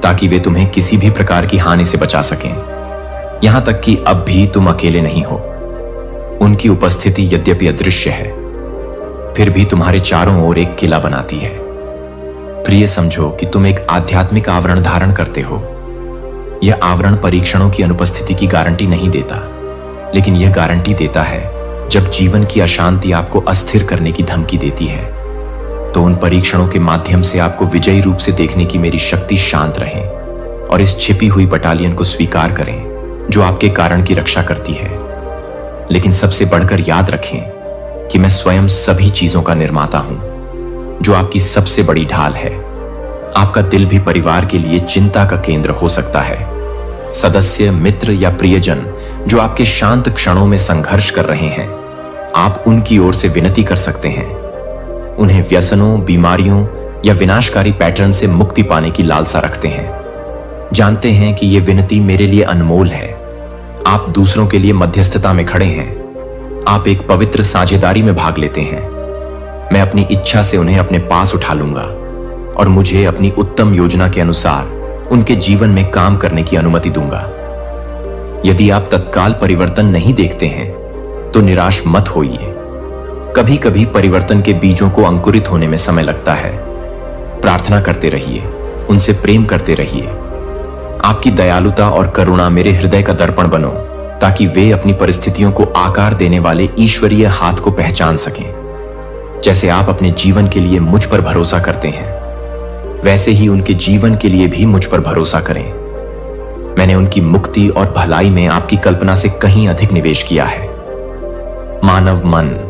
ताकि वे तुम्हें किसी भी प्रकार की हानि से बचा सकें। यहां तक कि अब भी तुम अकेले नहीं हो। उनकी उपस्थिति यद्यपि अदृश्य है, फिर भी तुम्हारे चारों ओर एक किला बनाती है। प्रिय, समझो कि तुम एक आध्यात्मिक आवरण धारण करते हो। यह आवरण परीक्षणों की अनुपस्थिति की गारंटी नहीं देता, लेकिन यह गारंटी देता है जब जीवन की अशांति आपको अस्थिर करने की धमकी देती है तो उन परीक्षणों के माध्यम से आपको विजयी रूप से देखने की मेरी शक्ति शांत रहे और इस छिपी हुई बटालियन को स्वीकार करें जो आपके कारण की रक्षा करती है। लेकिन सबसे बढ़कर याद रखें कि मैं स्वयं सभी चीजों का निर्माता हूं, जो आपकी सबसे बड़ी ढाल है। आपका दिल भी परिवार के लिए चिंता का केंद्र हो सकता है। सदस्य, मित्र या प्रियजन जो आपके शांत क्षणों में संघर्ष कर रहे हैं, आप उनकी ओर से विनती कर सकते हैं। उन्हें व्यसनों, बीमारियों या विनाशकारी पैटर्न से मुक्ति पाने की लालसा रखते हैं। जानते हैं कि यह विनती मेरे लिए अनमोल है। आप दूसरों के लिए मध्यस्थता में खड़े हैं। आप एक पवित्र साझेदारी में भाग लेते हैं। मैं अपनी इच्छा से उन्हें अपने पास उठा लूंगा और मुझे अपनी उत्तम योजना के अनुसार उनके जीवन में काम करने की अनुमति दूंगा। यदि आप तत्काल परिवर्तन नहीं देखते हैं तो निराश मत होइए। कभी कभी परिवर्तन के बीजों को अंकुरित होने में समय लगता है। प्रार्थना करते रहिए, उनसे प्रेम करते रहिए। आपकी दयालुता और करुणा मेरे हृदय का दर्पण बनो, ताकि वे अपनी परिस्थितियों को आकार देने वाले ईश्वरीय हाथ को पहचान सकें। जैसे आप अपने जीवन के लिए मुझ पर भरोसा करते हैं, वैसे ही उनके जीवन के लिए भी मुझ पर भरोसा करें। मैंने उनकी मुक्ति और भलाई में आपकी कल्पना से कहीं अधिक निवेश किया है। मानव मन